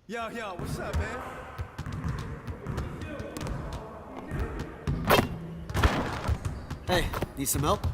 Yo, what's up, man? Hey, need some help?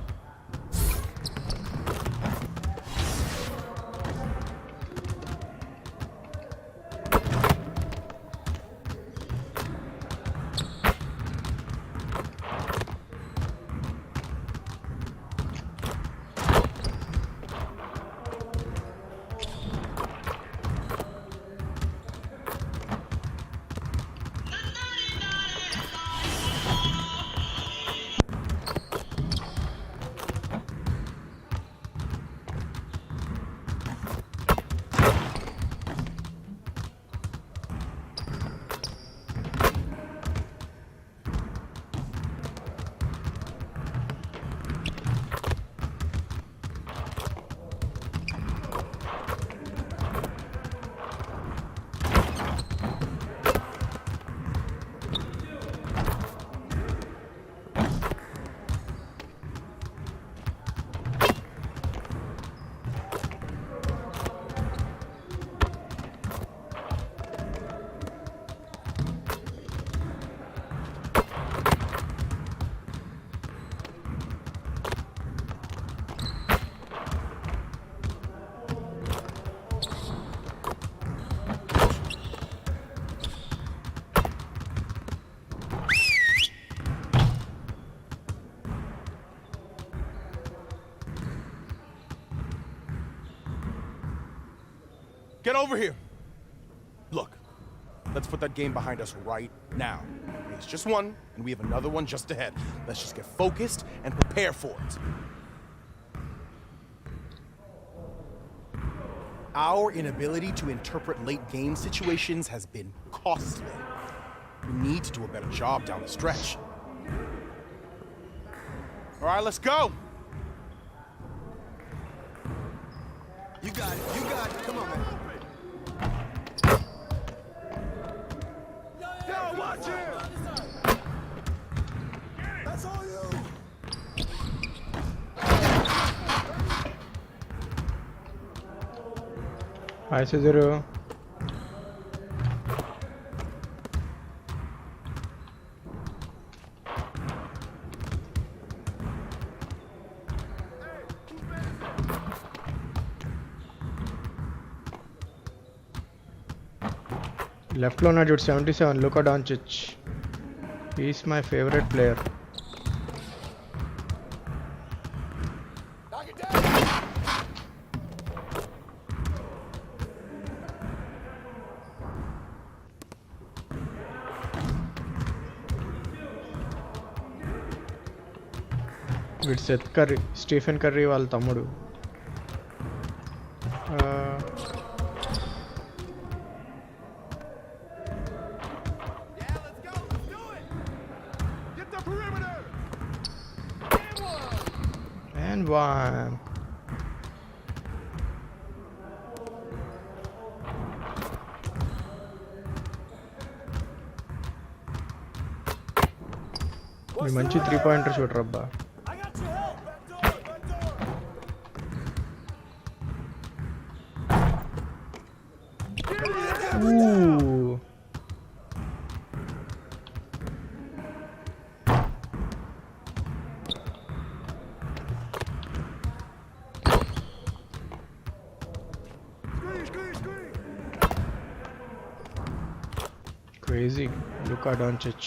Get over here. Look, let's put that game behind us right now. It's just one, and we have another one just ahead. Let's just get focused and prepare for it. Our inability to interpret late game situations has been costly. We need to do a better job down the stretch. All right, let's go. You got it, come on, man. Yo, watch it! That's all you! Hi, Suzuru. Left లో ఉన్నాడు 77 Luka Doncic. He's my favorite player. వీడు Seth curry Stephen curry వాళ్ళ తమ్ముడు. And one. మంచి 3-pointer shooter అబ్బా. crazy. Luka Doncic.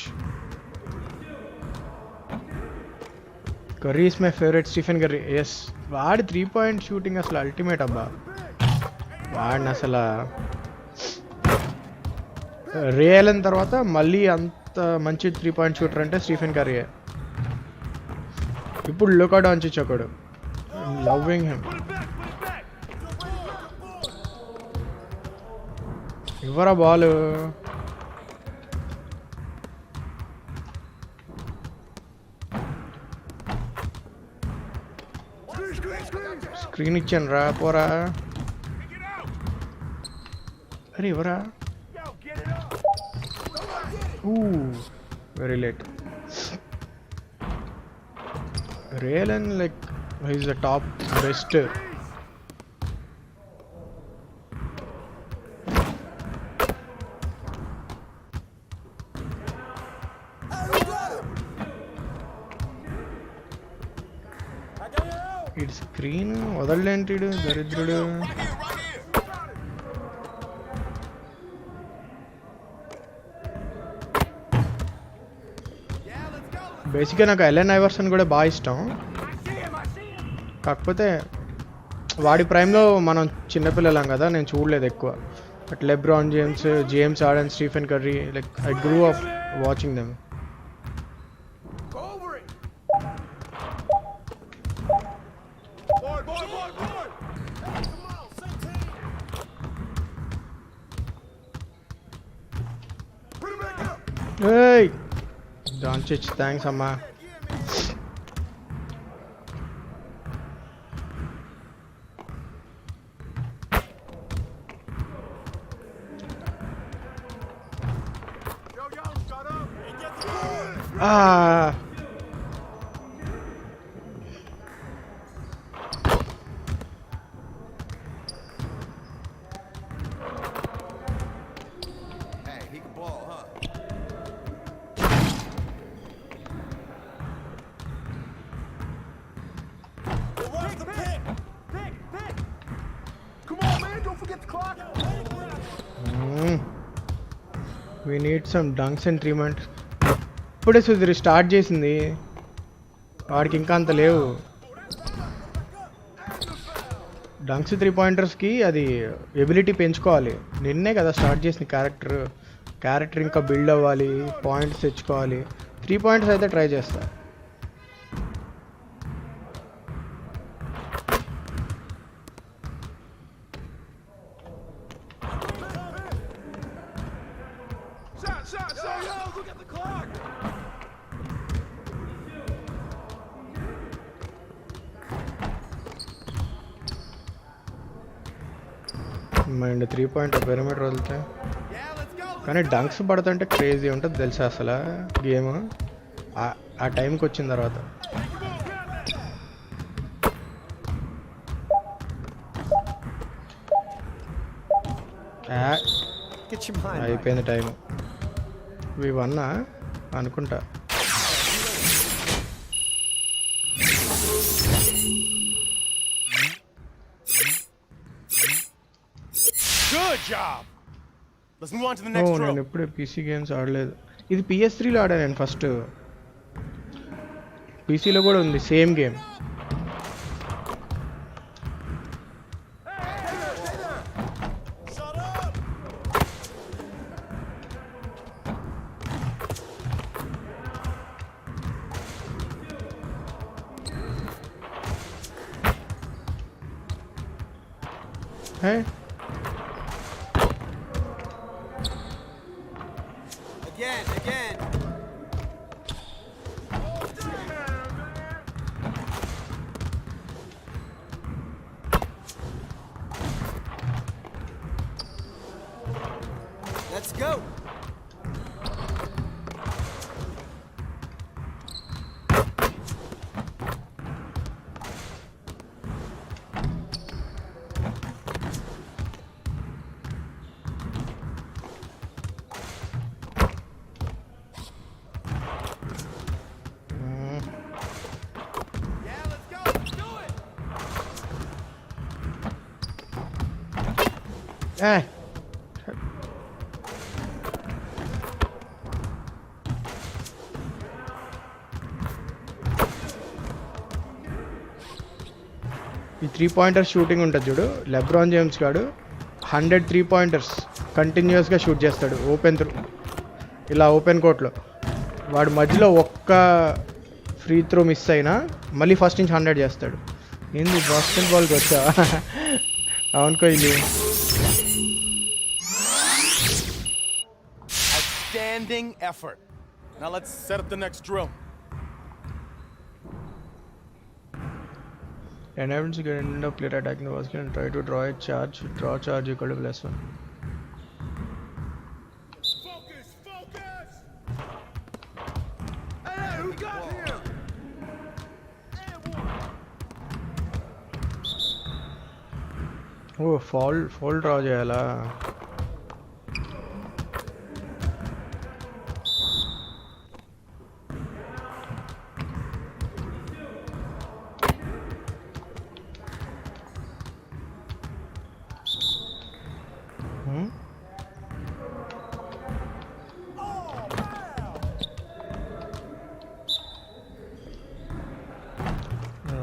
Curry is my favorite. Stephen Curry. Yes. వాడి 3-point shooting అసలు ultimate అబ్బా. వాడిని అసలు రే అలన్ తర్వాత మళ్ళీ అంత మంచి 3-point షూటర్ అంటే స్టీఫెన్ కర్రీయే. ఇప్పుడు లుకా డాంచిచ్ ఒకడు. Loving him. ఇవ్వరా బాల్. స్క్రీన్ ఇచ్చాను రా పోరా. అరే ఇవ్వరా. Very late. రేలన్ like he's the top best. ఇటు స్క్రీన్ వదలలేంటిడు దరిద్రుడు. బేసిక్గా నాకు ఎలెన్ ఐవర్సన్ కూడా బాగా ఇష్టం. కాకపోతే వాడి ప్రైమ్లో మనం చిన్నపిల్లలం కదా, నేను చూడలేదు ఎక్కువ. But LeBron James harden, Stephen curry, like I grew up watching them. Hey! Doncic, thanks అమ్మా. Hey, he can ball, huh? We need some dunks and treatment. ఇప్పుడే సుధీర్ స్టార్ట్ చేసింది, వాడికి ఇంకా అంత లేవు. డంక్స్ 3-pointersకి అది ఎబిలిటీ పెంచుకోవాలి. నిన్నే కదా స్టార్ట్ చేసింది. క్యారెక్టర్ ఇంకా బిల్డ్ అవ్వాలి, పాయింట్స్ తెచ్చుకోవాలి. 3 points అయితే ట్రై చేస్తా. మైండ్ 3-point పెరిమీటర్ వదిలితే. కానీ డంక్స్ పడుతుంటే క్రేజీ ఉంటుంది తెలుసా అసలు గేమ్ ఆ టైంకి వచ్చిన తర్వాత. అయిపోయింది టైం. ఇవి వన్నా అనుకుంటా. నేను ఎప్పుడే పీసీ గేమ్స్ ఆడలేదు. ఇది PS3లో ఆడాను నేను ఫస్ట్. పీసీలో కూడా ఉంది same game. Hey. Again. Let's go. ఈ 3 పాయింటర్స్ షూటింగ్ ఉంటుంది చూడు, లెబ్రాన్ జేమ్స్ గాడు 100 3 పాయింటర్స్ కంటిన్యూస్గా షూట్ చేస్తాడు ఓపెన్ ఇలా ఓపెన్ కోర్ట్లో. వాడు మధ్యలో ఒక్క ఫ్రీ త్రో మిస్ అయినా మళ్ళీ ఫస్ట్ నుంచి 100 చేస్తాడు. ఏంది బాస్కెట్బాల్కి వచ్చా? అవునుకో ఇది. Outstanding effort. Now let's set up the next drill. Enables to get into player attacking the basket and try to draw a charge. Draw charge equal to +1. Focus, focus! Hey, who got here? ఓ foul draw చేయాలా?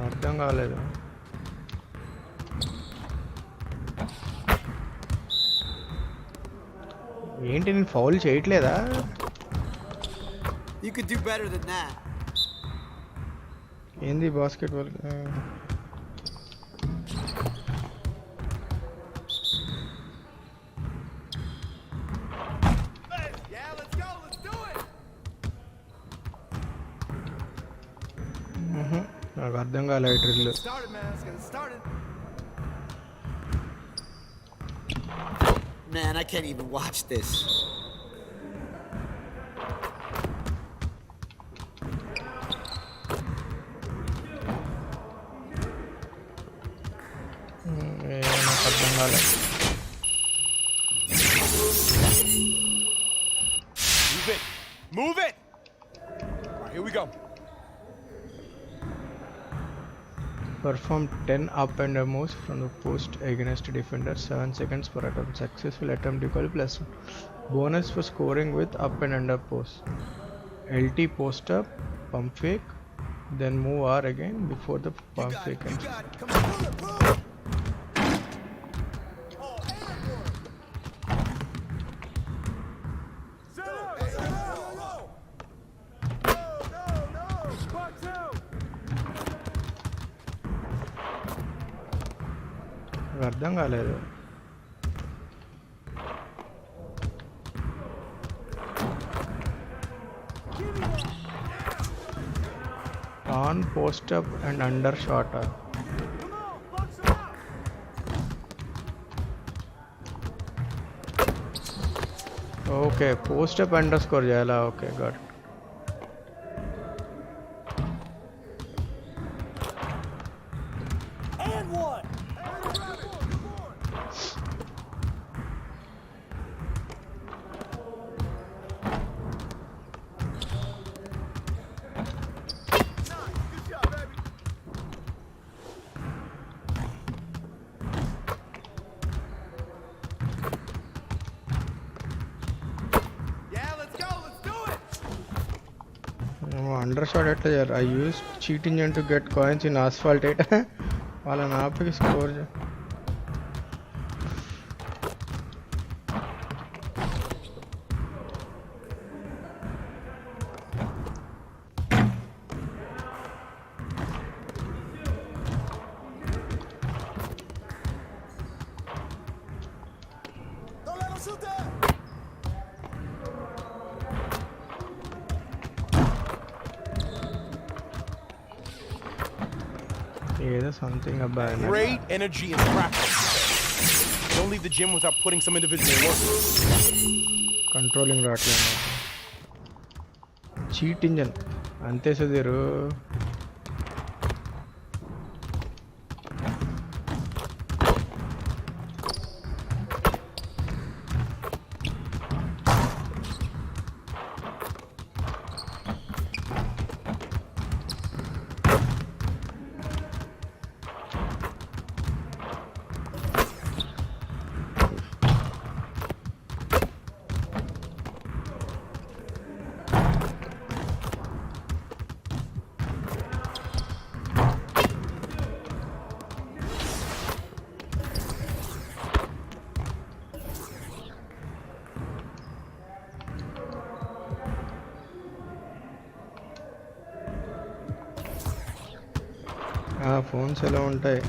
అర్థం కాలేదు. ఏంటి నేను foul చేయట్లేదా? You could do better than that. ఏంది basketball? Yeah, let's go, let's do it! నాకు అర్థం కాలే ఈ drill. Started, man, let's get it started. Man, I can't even watch this. నాకు అర్థం కాలే. Move it. Move it. All right, here we go. Perform 10 up and down moves from the post against defender. 7 seconds per attempt. Successful attempt equal +1. Bonus for scoring with up and under post. LT post up, pump fake, then move R again before the pump You fake. got it, come on, pull it, pull it! Oh, airborne! No, Part two! నాకు అర్థం కాలేదు. On post up and under short. Come on, box it out! Okay, post up and స్కోర్ score? Okay, got. And one! Good job, baby! Yeah, let's go, let's do it! Under shot ఎట్లా చేయాలి? I use cheating and to get coins in asphalt eight. వాళ్ళ నాపకి score Don't let him shoot that! ఏదో something అబ్బా. Great energy in practice. Don't leave the gym without putting some individual work. Controlling రావట్లేదు. Cheat engine అంతే Sudheer. Phones ఎలా ఉంటాయి.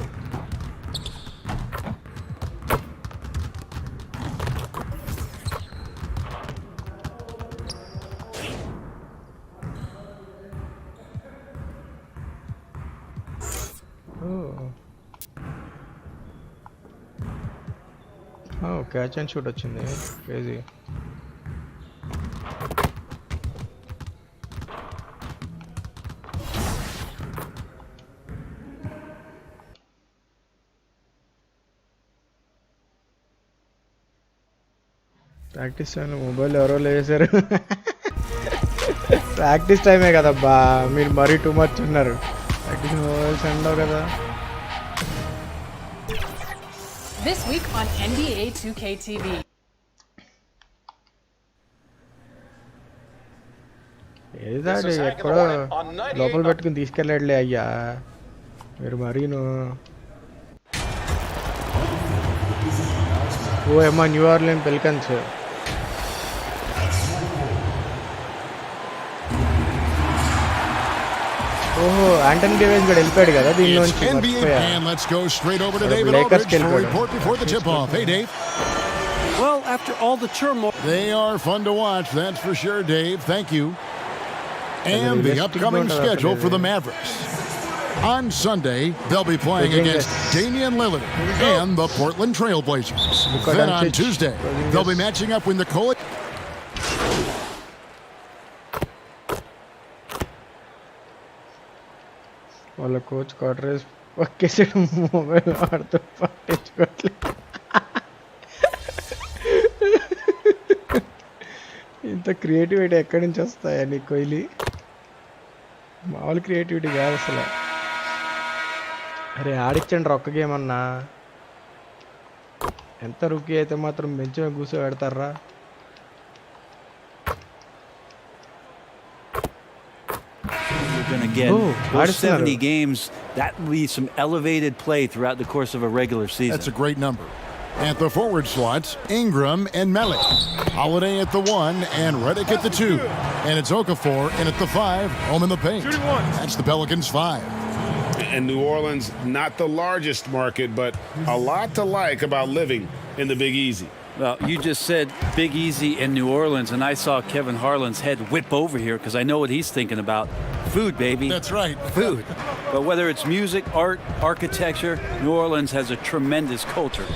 Catch and shoot వచ్చింది. Crazy. Practice టైంలో మొబైల్ ఎవరో లేసారు. ప్రాక్టీస్ టైమే కదబ్బా, మీరు మరీ టూ మచ్ ఉన్నారు. ప్రాక్టీస్ మొబైల్స్ ఉండవు కదా. This week on NBA2K20. ఏదాడు ఎక్కడో లోపల పెట్టుకుని తీసుకెళ్ళాడులే అయ్యా, మీరు మరీను. ఓ ఏమో న్యూ ఆర్లియన్ పెలికన్స్. ఓహో ఆంటనీ డేవిస్ కూడా వెళ్ళిపోయాడు కదా దీనిలోంచి. లేకర్స్కి వెళ్ళిపోయాడు. Well, after all the turmoil, they are fun to watch, that's for sure, Dave. Thank you. And the upcoming schedule for the Mavericks. On Sunday, they'll be playing against Damian Lillard and the Portland Trail Blazers. Then on Tuesday, they'll be matching up with Nikola. వాళ్ళ coach quarters పక్కేసాడు, mobile ఆడుతూ పట్టించుకోవట్లేదు. ఇంత creativity ఎక్కడి నుంచి వస్తాయా నీ కోహ్లీ? మామూలు creativity కాదు అసలు. అరే ఆడిచ్చండి ఒక్క గేమ్ అన్నా. ఎంత రుకీ అయితే మాత్రం మంచిగా కూర్చో పెడతారా? and again, those 70 games, that will be some elevated play throughout the course of a regular season. That's a great number. At the forward slots, Ingram and Malik. Holiday at the 1 and Redick at the 2. And it's Okafor in at the 5, home in the paint. That's the Pelicans 5. And New Orleans, not the largest market, but a lot to like about living in the Big Easy. Well, you just said Big Easy in New Orleans, and I saw Kevin Harlan's head whip over here because I know what he's thinking about. Food, baby. That's right. Food. But whether it's music, art, architecture, New Orleans has a tremendous culture.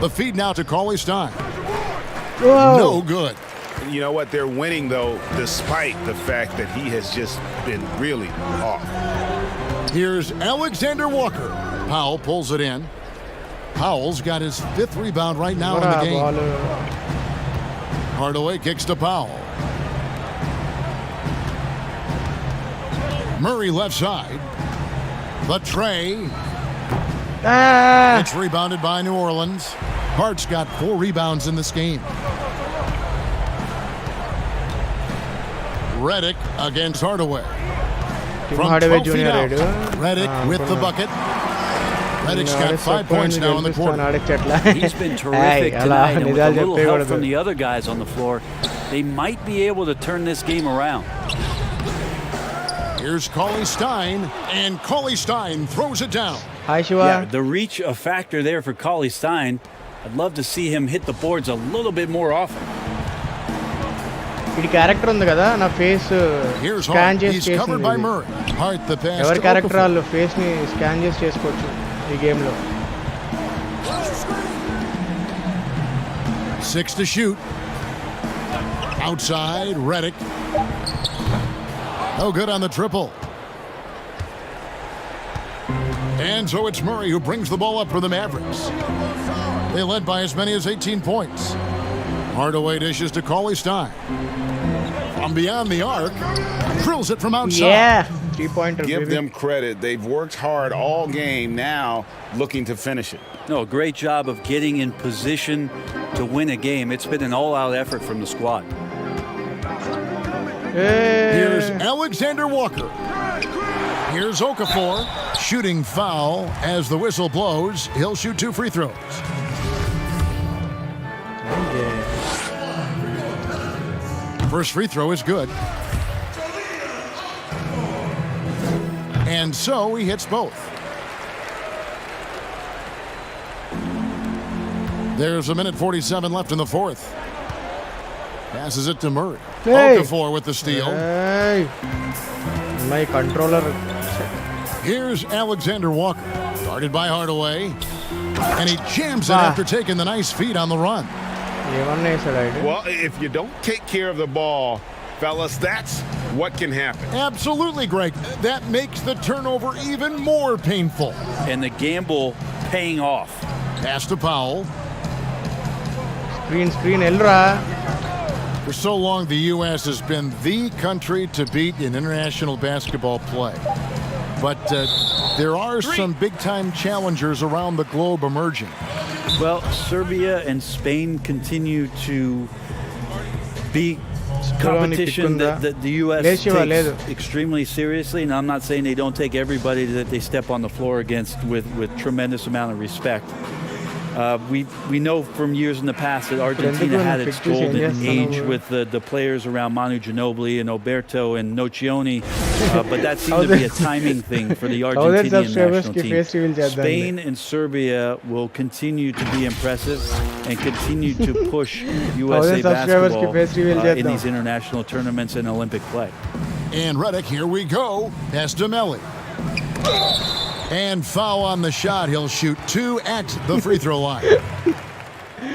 The feed now to Cauley Stein. Whoa. No good. You know what? They're winning, though, despite the fact that he has just been really off. Here's Alexander Walker. Powell pulls it in. Powell's got his 5th rebound right now in the game. Hardaway kicks to Powell. Murray left side. The tray. It's rebounded by New Orleans. Hart's got 4 rebounds in this game. Redick against Hardaway. From 12 feet out. Redick with the bucket. Redick's got 5 points now in the quarter. He's been terrific tonight, and with a little help from the other guys on the floor, they might be able to turn this game around. Here's Cauley Stein, and Cauley Stein throws it down. Hi, Shiva. Yeah, the reach a factor there for Cauley Stein. I'd love to see him hit the boards a little bit more often. ఇది character ఉంది కదా, నా face scan చేసి చేసింది. ఎవరి character వాళ్ళు face ని scan చేసి చేసుకోవచ్చు ఈ గేమ్ లో. 6 to shoot. Outside, Redick. No good on the triple. And so it's Murray who brings the ball up for the Mavericks. They led by as many as 18 points. Hardaway dishes to Cauley Stein. From beyond the arc, drills it from outside. Yeah, 3-pointer. Give them credit. They've worked hard all game, now looking to finish it. No, great job of getting in position to win a game. It's been an all-out effort from the squad. Here's Alexander Walker. Here's Okafor. Shooting foul as the whistle blows. He'll shoot 2 free throws. First free throw is good. And so he hits both. There's 1:47 left in the fourth. Passes it to Murray. Hey. Okafor with the steal. Hey. My controller. Here's Alexander Walker. Guarded by Hardaway. And he jams it after taking the nice feed on the run. Well, if you don't take care of the ball, fellas, that's what can happen. Absolutely, Greg. That makes the turnover even more painful. And the gamble paying off. Pass to Powell. Screen, Elra. For so long, the U.S. has been the country to beat in international basketball play. But there are some big-time challengers around the globe emerging. Well, Serbia and Spain continue to be competition that the U.S. takes extremely seriously. And I'm not saying they don't take everybody that they step on the floor against with tremendous amount of respect. We know from years in the past that Argentina had its golden age with the players around Manu Ginobili and Oberto and Nocioni, but that seemed to be a timing thing for the Argentinian national team. Spain and Serbia will continue to be impressive and continue to push USA basketball in these international tournaments and Olympic play. And Redick, here we go. Pass to Melli. And foul on the shot. He'll shoot 2 at the free throw line.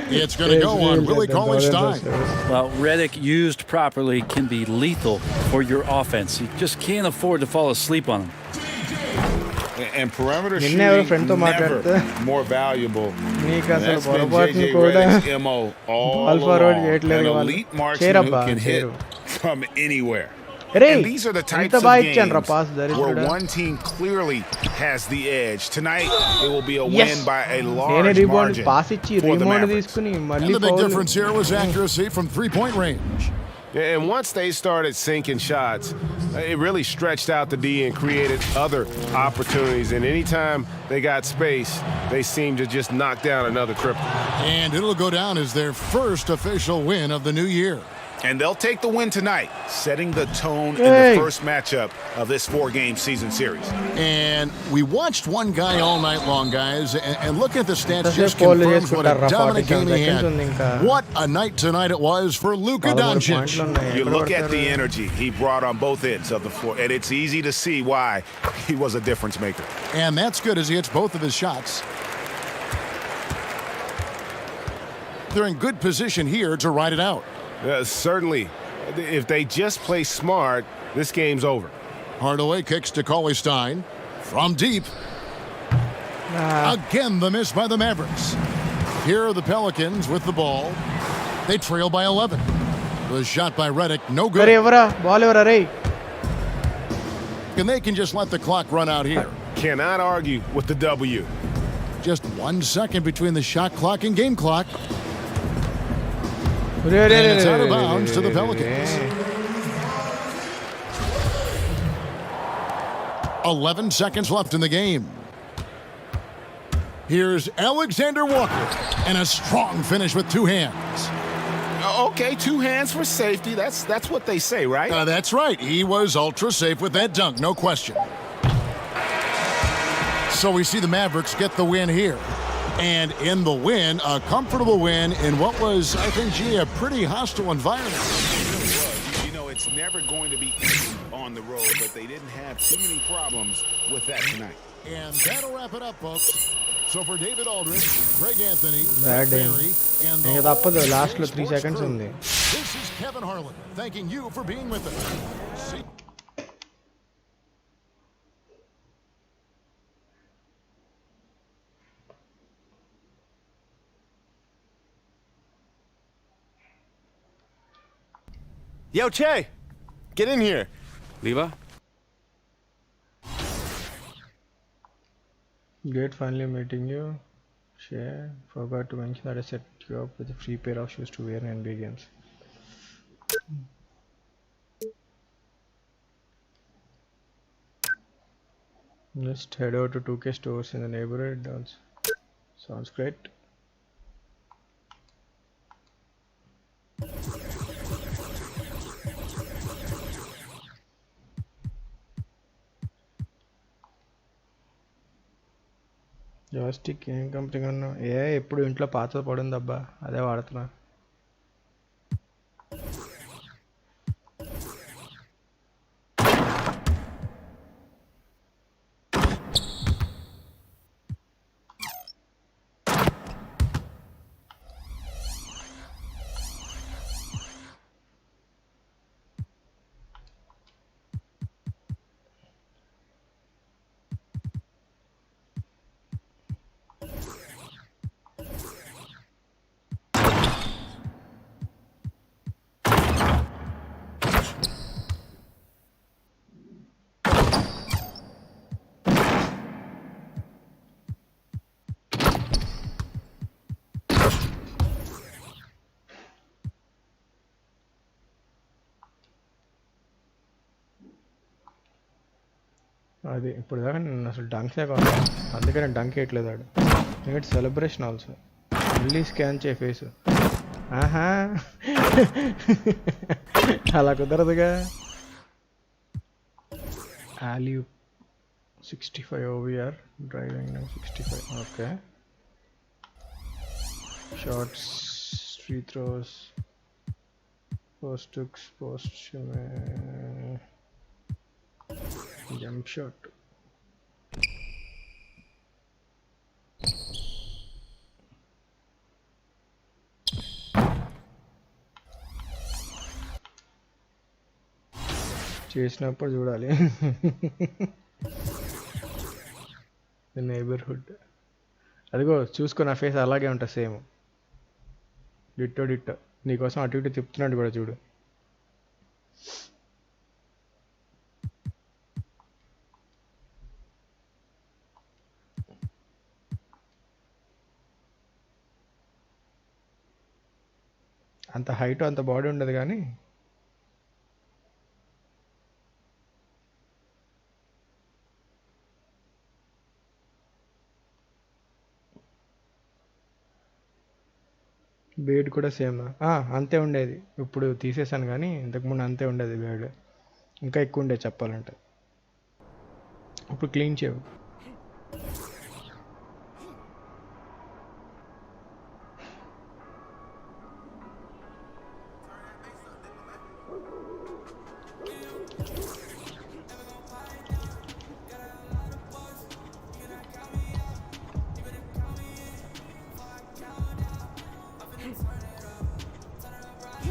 It's going to go on Willie Cauley-Stein. Well, Redick used properly can be lethal for your offense. You just can't afford to fall asleep on him. And perimeter shooting never more valuable. That's been J.J. Redick's MO all along. An elite marksman who can hit from anywhere. And these are the types of games where one team clearly has the edge. Tonight, it will be a win by a large margin for the Mavericks. And the big difference here was accuracy from three-point range. And once they started sinking shots, it really stretched out the D and created other opportunities. And anytime they got space, they seemed to just knock down another triple. And it'll go down as their first official win of the new year. And they'll take the win tonight, setting the tone in the first matchup of this 4-game season series. And we watched one guy all night long, guys, and looking at the stats just confirms what a dominant game he had. What a night tonight it was for Luka Doncic. You look at the energy he brought on both ends of the floor, and it's easy to see why he was a difference maker. And that's good as he hits both of his shots. They're in good position here to ride it out. Certainly. If they just play smart, this game's over. Hardaway kicks to Cauley-Stein. From deep. Again, the miss by the Mavericks. Here are the Pelicans with the ball. They trail by 11. The shot by Redick, no good. And they can just let the clock run out here. Cannot argue with the W. Just 1 second between the shot clock and game clock. And it's out of bounds to the Pelicans. 11 seconds left in the game. Here's Alexander Walker, and a strong finish with 2 hands. Okay, 2 hands for safety. That's what they say, right? That's right. He was ultra safe with that dunk, no question. So we see the Mavericks get the win here. And in the win, a comfortable win in what was, I think, a pretty hostile environment. You know, it's never going to be easy on the road, but they didn't have too many problems with that tonight. And that'll wrap it up, folks. So for David Aldridge, Greg Anthony, Barry, and the last 3 seconds only. This is Kevin Harlan, thanking you for being with us. See Yo, Che, get in here. Viva? Great finally meeting you. Share. Forgot to mention that I set you up with a free pair of shoes to wear in NBA games. Just head over to 2K stores in the neighborhood. Sounds great. Joystick ఏం company కొన్నావు? ఎప్పుడు ఇంట్లో పాత పడుంది అబ్బా, అదే వాడుతున్నా. అది ఇప్పుడు దాకా నేను అసలు డంక్సే కాదు, అందుకే నేను డంక్ వేయట్లేదు. ఆడు ఎందుకంటే సెలబ్రేషన్ ఆల్సో. మళ్ళీ స్కాన్ చేయ ఫేస్. ఆహా అలా కుదరదుగా. ఆలియూ 65 OVR, driving 65. Okay, shorts, free throws, post hooks, post jump shot. చేసినప్పుడు చూడాలి. నైబర్హుడ్ అదిగో చూసుకో, నా ఫేస్ అలాగే ఉంటుంది సేమ్, డిట్టో డిట్టో. నీకోసం అటు ఇటు తిప్పుతున్నాడు కూడా చూడు. అంత హైట్ అంత బాడీ ఉండదు కానీ బేడ్ కూడా సేమ్ అంతే ఉండేది. ఇప్పుడు తీసేసాను కానీ ఇంతకుముందు అంతే ఉండేది బేడ్, ఇంకా ఎక్కువ ఉండేది చెప్పాలంటే. ఇప్పుడు క్లీన్ చేయవు.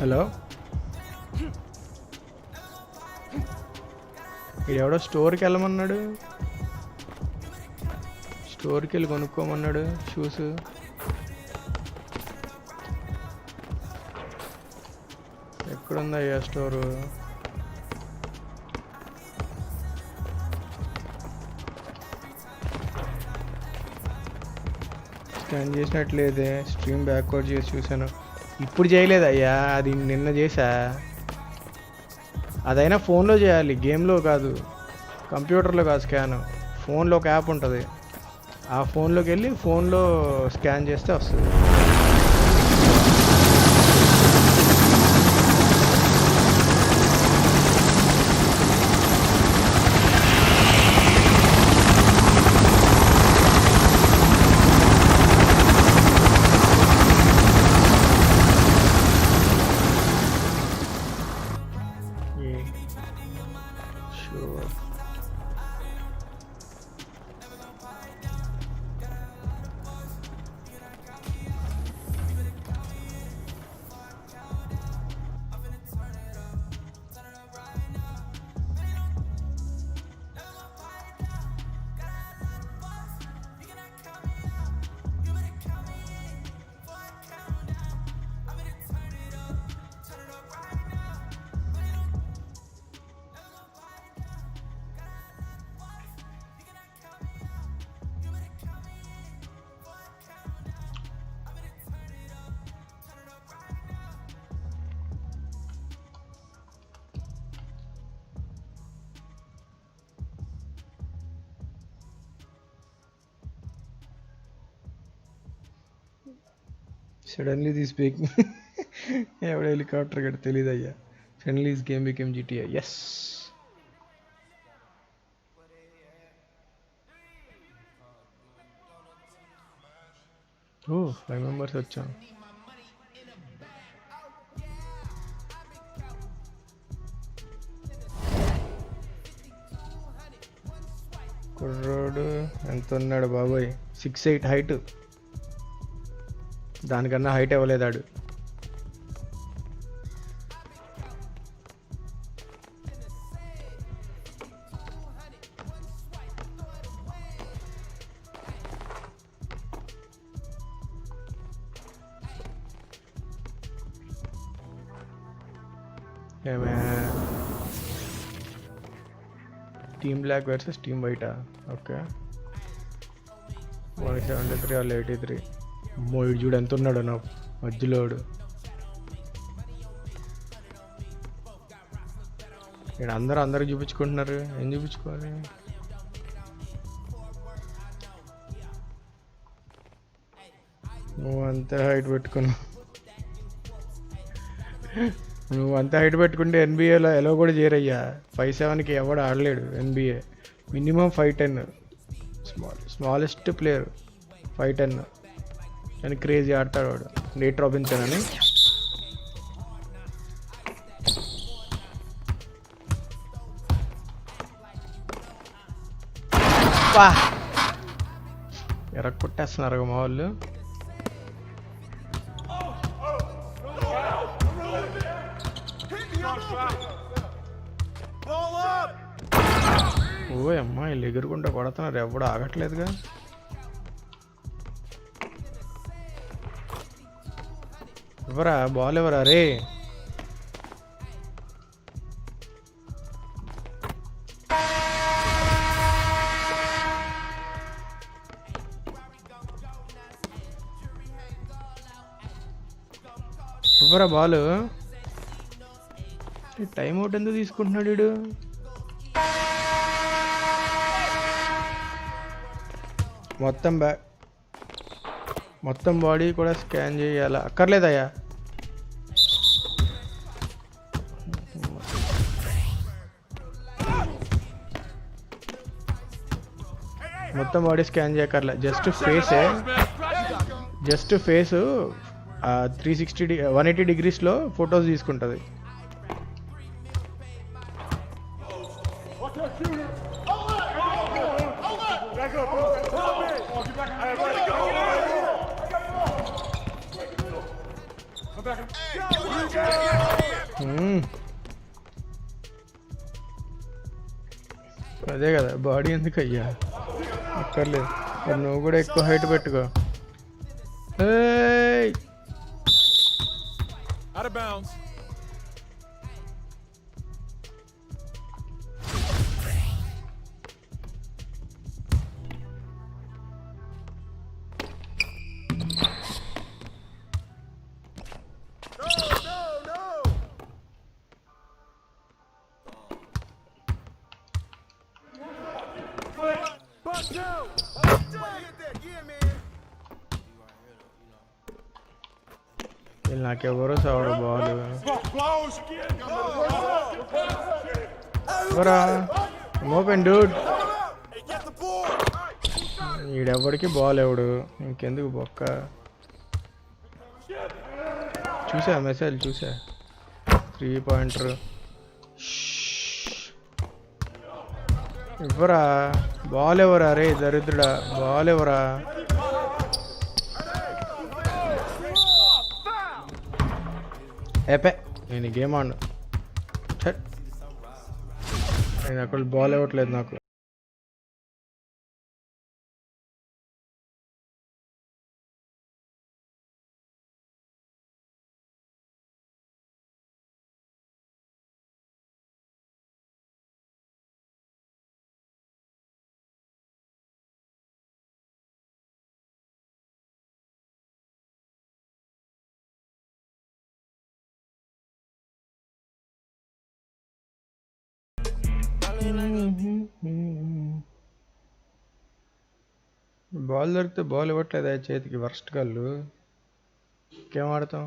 హలో, ఎవడో స్టోర్కి వెళ్ళమన్నాడు, స్టోర్కి వెళ్ళి కొనుక్కోమన్నాడు షూస్. ఎక్కడుందయ్యా స్టోరు? స్కాన్ చేసినట్లేదే, స్ట్రీమ్ బ్యాక్వర్డ్ చేసి చూసాను. ఇప్పుడు చేయలేదయ్యా, అది నిన్న చేసా. అదైనా ఫోన్లో చేయాలి, గేమ్లో కాదు, కంప్యూటర్లో కాదు స్కాన్. ఫోన్లో ఒక యాప్ ఉంటుంది, ఆ ఫోన్లోకి వెళ్ళి ఫోన్లో స్కాన్ చేస్తే వస్తుంది. Suddenly this big every helicopter get తెలియదయ్యా. Suddenly this game became GTA. Yes. ఓ 5 మెంబర్స్ వచ్చాం. కుర్రోడు ఎంత ఉన్నాడు బాబోయ్, 6'8" హైట్. దానికన్నా హైట్ ఇవ్వలేదాడు. ఏమే టీమ్ బ్లాక్ వర్సెస్ టీమ్ వైటా? ఓకే, 173 వాళ్ళు 83. అమ్మో ఇడు చూడు ఎంత ఉన్నాడు నా మధ్యలోడు. ఇక్కడ అందరూ చూపించుకుంటున్నారు, ఏం చూపించుకోవాలి? నువ్వు అంతే హైట్ పెట్టుకుంటే ఎన్బిఏలో ఎలా కూడా చేరయ్యా. 5'7"కి ఎవడు ఆడలేడు ఎన్బిఏ. మినిమం 5'10". స్మాలెస్ట్ ప్లేయర్ 5'10" అని క్రేజీ ఆడతాడు వాడు, నేట్ రాబిన్సన్ అని. ఎర్ర కొట్టేస్తున్నారు మా వాళ్ళు. ఓ అమ్మా వీళ్ళు ఎగురుకుంటా కొడుతున్నారు, ఎవడు ఆగట్లేదుగా. ఎవరా బాల్ ఎవరా రే? ఎవరా బాల్? టైం అవుట్ ఎందుకు తీసుకుంటున్నాడు వీడు? మొత్తం బాడీ కూడా స్కాన్ చేయాలా? అక్కర్లేదయ్యా. మొత్తం బాడీ స్కాన్ చేయక్కర్లే, జస్ట్ ఫేస్ 180 డిగ్రీస్లో ఫొటోస్ తీసుకుంటుంది. అదే కదా బాడీ ఎందుకు అయ్యా, అక్కర్లేదు. మరి నువ్వు కూడా ఎక్కువ హైట్ పెట్టుకో. నాకెవరో సావరు బాల్. Open dude. ఈడెవడికి బాల్ ఎవడు, ఇంకెందుకు బొక్క. చూసా మెసేజ్ చూసా, 3 పాయింటర్. ఎవరా బాల్ ఎవరా రే దరిద్రుడా, బాల్ ఎవరా? ఏపే నేను గేమ్ ఆడు. నేను అక్కడ బాల్ ఇవ్వట్లేదు నాకు. బాల్ దొరికితే బాల్ ఇవ్వట్లేదు చేతికి, వర్స్ట్ కళ్ళు. ఇంకేం ఆడతాం?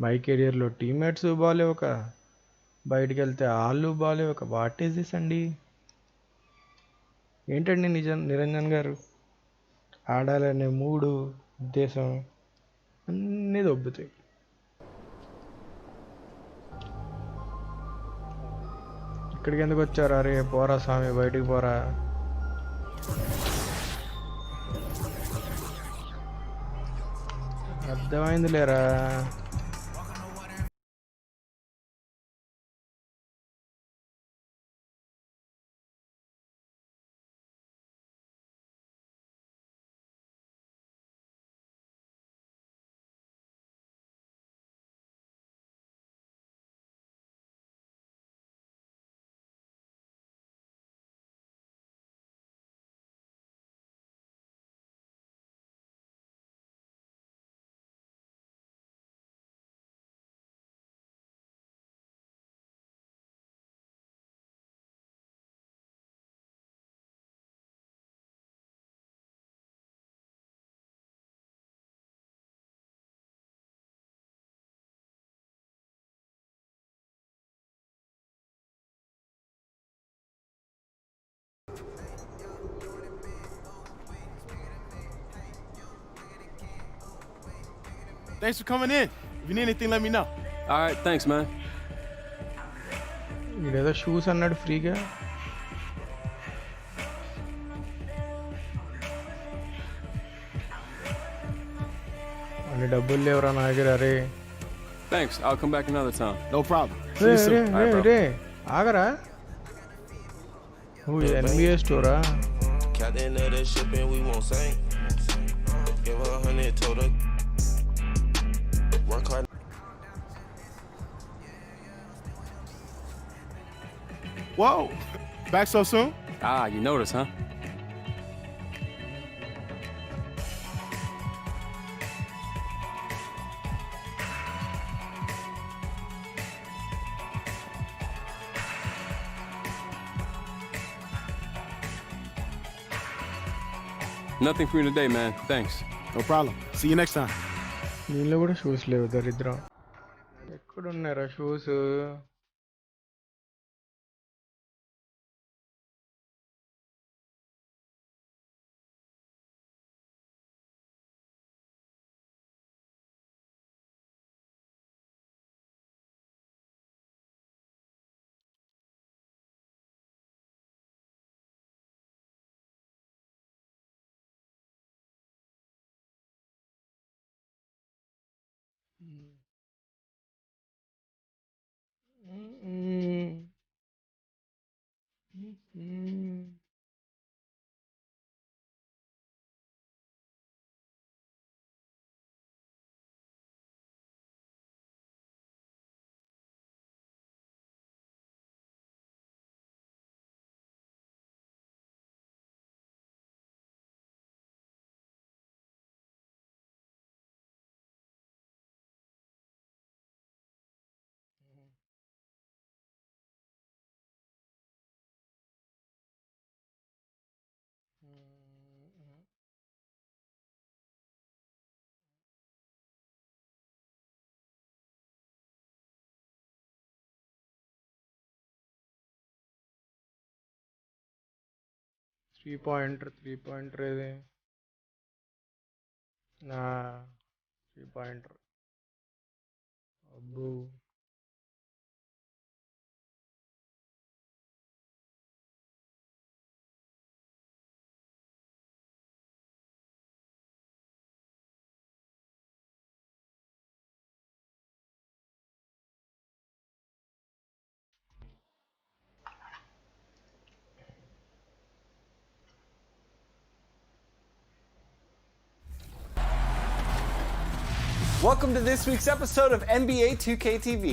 మై కెరియర్లో టీమ్మేట్స్ బాల్ ఇవ్వక, బయటికి వెళ్తే వాళ్ళు బాల్ ఇవ్వక, వాట్ ఈస్ దిస్ అండి? ఏంటండి నిరంజన్ గారు? ఆడాలనే మూడు ఉద్దేశం అన్నీ దొబ్బుతాయి. ఇక్కడికి ఎందుకు వచ్చారు? అరే పోరా స్వామి, బయటికి పోరా. అర్థమైంది లేరా? Thanks for coming in. If you need anything, let me know. All right, thanks, man. ఇదేదో షూస్ అన్నాడు ఫ్రీగా. అన్ని డబ్బులు లేవురా నా దగ్గర. అరే Thanks. I'll come back another time. No problem. See you soon. All right, bro. రే ఆగరా. ఓ NBA స్టోరా? Captain of the ship and we won't sink. Give her 100, told her work hard. Whoa. Back so soon? Ah, you noticed, huh? Nothing for you today, man. Thanks. No problem. See you next time. దీనిలో కూడా shoes లేవు, దరిద్రం. ఎక్కడున్నారా shoes? Three pointer ఏది? నా 3 pointer. అబ్బో Welcome to this week's episode of NBA2K20.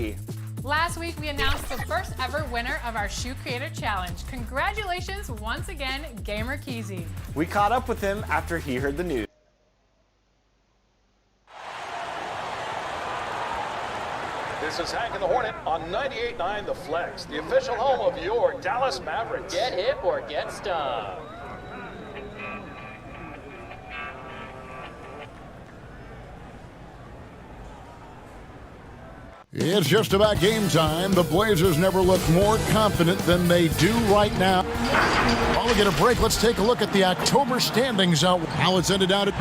Last week, we announced the first ever winner of our Shoe Creator Challenge. Congratulations once again, Gamer Keezy. We caught up with him after he heard the news. This is Hank and the Hornet on 98.9 The Flex, the official home of your Dallas Mavericks. Get hip or get stung. It's just about game time. The Blazers never look more confident than they do right now. While we get a break, let's take a look at the October standings out. How it's ended out at...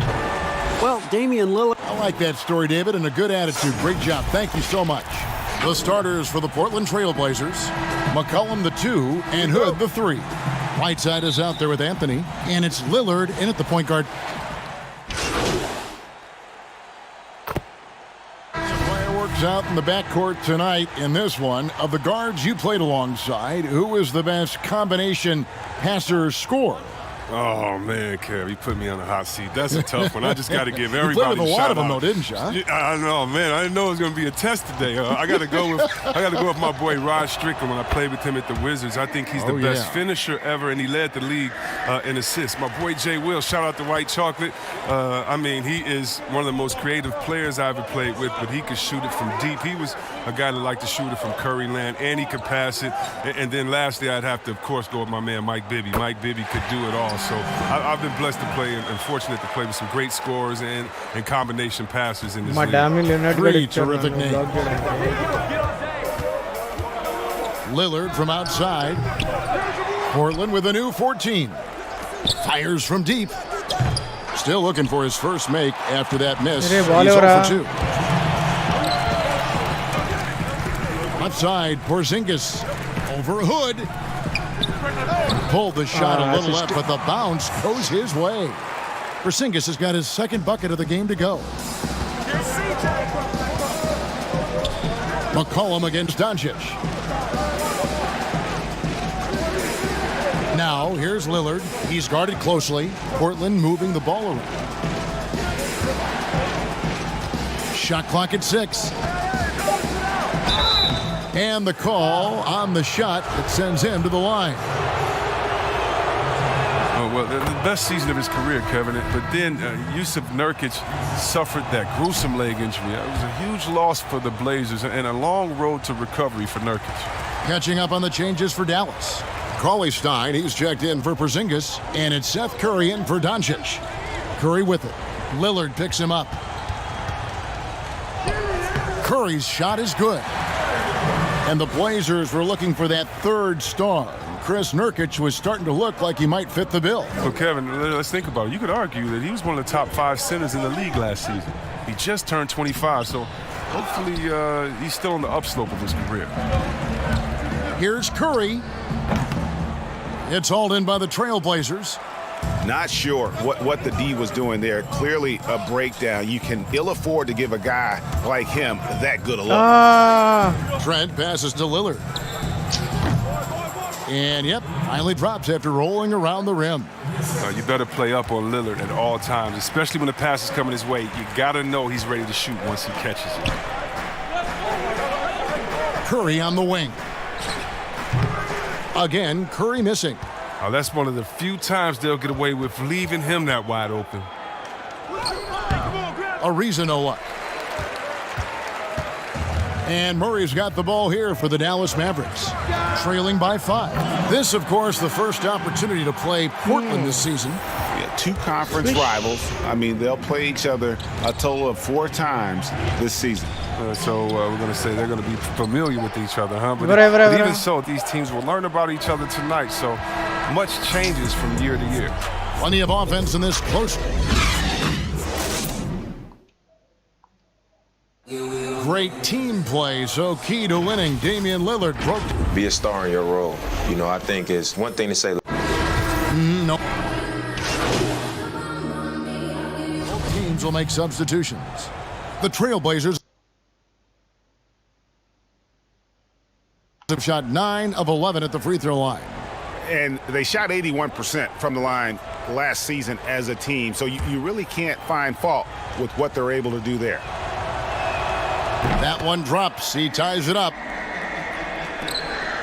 Well, Damian Lillard... I like that story, David, and a good attitude. Great job. Thank you so much. The starters for the Portland Trail Blazers, McCollum the 2 and Hood the 3. Whiteside is out there with Anthony, and it's Lillard in at the point guard. Out in the backcourt tonight in this one. Of the guards you played alongside, who is the best combination passer scorer? Oh, man, Kev, you put me on a hot seat. That's a tough one. I just got to give everybody you played with a a lot of them, out. though, didn't you? Huh? Yeah, I know, man. I didn't know it was going to be a test today. I got to go with my boy Rod Strickland when I played with him at the Wizards. I think he's the best finisher ever, and he led the league in assists. My boy Jay Will, shout out to White Chocolate. I mean, he is one of the most creative players I ever played with, but he could shoot it from deep. He was a guy that liked to shoot it from Curry land, and he could pass it. And then lastly, I'd have to, of course, go with my man Mike Bibby. Mike Bibby could do it all. So I've been blessed to play and fortunate to play with some great scorers and combination passers in this league. Three terrific names. Lillard from outside. Portland with a new 14. Fires from deep. Still looking for his first make after that miss. He's 0 for 2. Outside, Porzingis over Hood. Pulled the shot a little left, but the bounce goes his way. Porzingis has got his second bucket of the game to go. McCollum against Doncic. Now, here's Lillard. He's guarded closely. Portland moving the ball around. Shot clock at 6. And the call on the shot that sends him to the line. Oh, well, the best season of his career, Kevin. But then Yusuf Nurkic suffered that gruesome leg injury. It was a huge loss for the Blazers and a long road to recovery for Nurkic. Catching up on the changes for Dallas. Cauley Stein, he's checked in for Porzingis, and it's Seth Curry in for Doncic. Curry with it. Lillard picks him up. Curry's shot is good. And the Blazers were looking for that third star. Chris Nurkic was starting to look like he might fit the bill. Well, Kevin, let's think about it. You could argue that he was one of the top 5 centers in the league last season. He just turned 25, so hopefully he's still on the upslope of his career. Here's Curry. It's hauled in by the Trailblazers. Not sure what the D was doing there. Clearly a breakdown. You can ill afford to give a guy like him that good a look. Trent passes to Lillard. And, yep, finally drops after rolling around the rim. You better play up on Lillard at all times, especially when the pass is coming his way. You got to know he's ready to shoot once he catches it. Curry on the wing. Again, Curry missing. Oh, that's one of the few times they'll get away with leaving him that wide open. Ariza no luck. And Murray's got the ball here for the Dallas Mavericks, trailing by 5. This, of course, the first opportunity to play Portland this season. Yeah, 2 conference rivals. I mean, they'll play each other a total of 4 times this season. So we're going to say they're going to be familiar with each other, huh? But even so, these teams will learn about each other tonight. So much changes from year to year. Plenty of offense in this close. Great team play, so key to winning. Damian Lillard broke. Be a star in your role. You know, I think it's one thing to say. No. Both teams will make substitutions. The Trailblazers have shot 9 of 11 at the free throw line. And they shot 81% from the line last season as a team, so you really can't find fault with what they're able to do there. That one drops. He ties it up.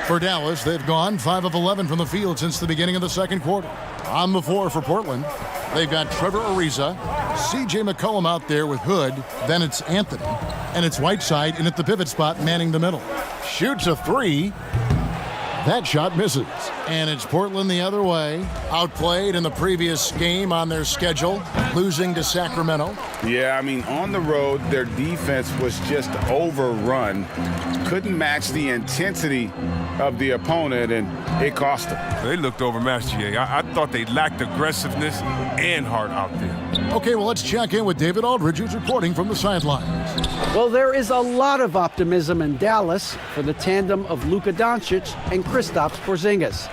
For Dallas, they've gone 5 of 11 from the field since the beginning of the second quarter. On the floor for Portland, they've got Trevor Ariza, C.J. McCollum out there with Hood, then it's Anthony, and it's Whiteside in at the pivot spot manning the middle. Shoots a 3. That shot misses. And it's Portland the other way. Outplayed in the previous game on their schedule, losing to Sacramento. Yeah, I mean, on the road, their defense was just overrun. Couldn't match the intensity of the opponent, and it cost them. They looked overmatched, GA. I thought they lacked aggressiveness and heart out there. Okay, well, let's check in with David Aldridge, who's reporting from the sidelines. Well, there is a lot of optimism in Dallas for the tandem of Luka Doncic and Kristaps Porzingis.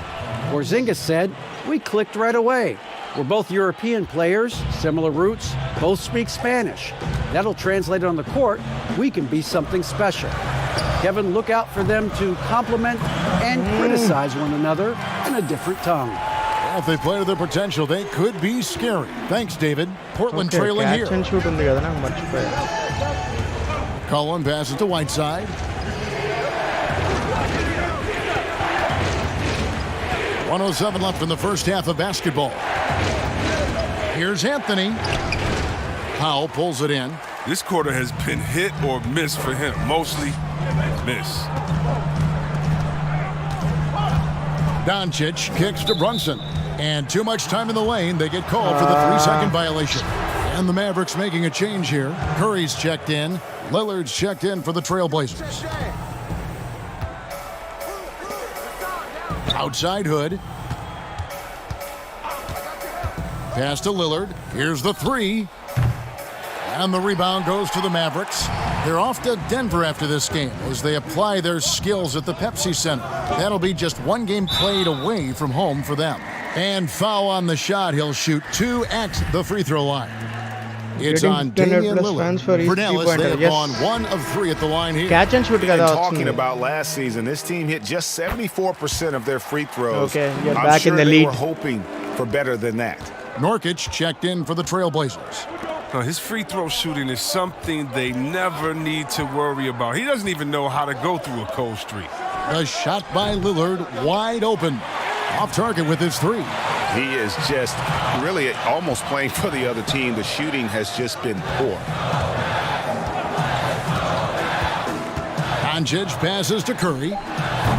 Porzingis said, "We clicked right away. We're both European players, similar roots, both speak Spanish. That'll translate on the court. We can be something special." Kevin, look out for them to compliment and criticize one another in a different tongue. If they play to their potential, they could be scary. Thanks, David. Portland trailing here. Catch and shoot ఉంది కదా నాకు మర్చిపోయా. Cullen passes to Whiteside. .107 left in the first half of basketball. Here's Anthony. Powell pulls it in. This quarter has been hit or miss for him. Mostly miss. Doncic kicks to Brunson. And too much time in the lane. They get called for the 3-second violation. And the Mavericks making a change here. Curry's checked in. Lillard's checked in for the Trailblazers. Outside Hood. Pass to Lillard. Here's the three. And the rebound goes to the Mavericks. They're off to Denver after this game as they apply their skills at the Pepsi Center. That'll be just one game played away from home for them. And foul on the shot. He'll shoot 2 at the free throw line. It's on Damian Lillard. For Dallas, they have gone 1 of 3 at the line here. Catch and shoot కదా talking about last season, this team hit just 74% of their free throws. Okay, you're I'm back sure in the they lead. were hoping for better than that. Nurkic checked in for the Trailblazers. His free throw shooting is something they never need to worry about. He doesn't even know how to go through a cold streak. The shot by Lillard wide open. Off target with his 3. He is just really almost playing for the other team. The shooting has just been poor. Doncic passes to Curry.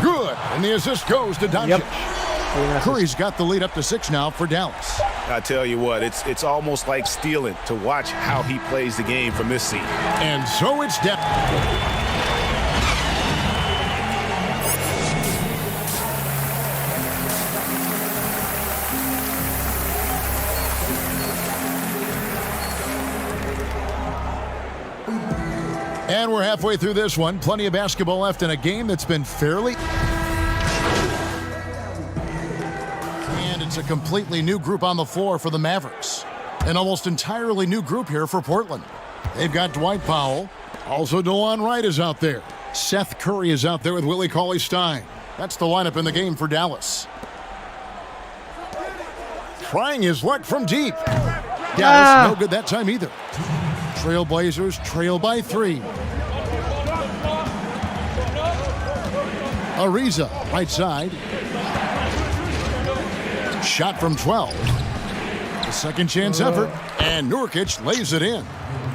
Good. And the assist goes to Doncic. Yep. Curry's got the lead up to 6 now for Dallas. I tell you what, it's almost like stealing to watch how he plays the game from this seat. And so it's depth. And we're halfway through this one. Plenty of basketball left in a game that's been fairly... And it's a completely new group on the floor for the Mavericks. An almost entirely new group here for Portland. They've got Dwight Powell. Also, DeLon Wright is out there. Seth Curry is out there with Willie Cauley-Stein. That's the lineup in the game for Dallas. Trying his luck from deep. Dallas, no good that time either. Trailblazers trail by 3. Ariza, right side. Shot from 12. The second chance effort, and Nurkic lays it in.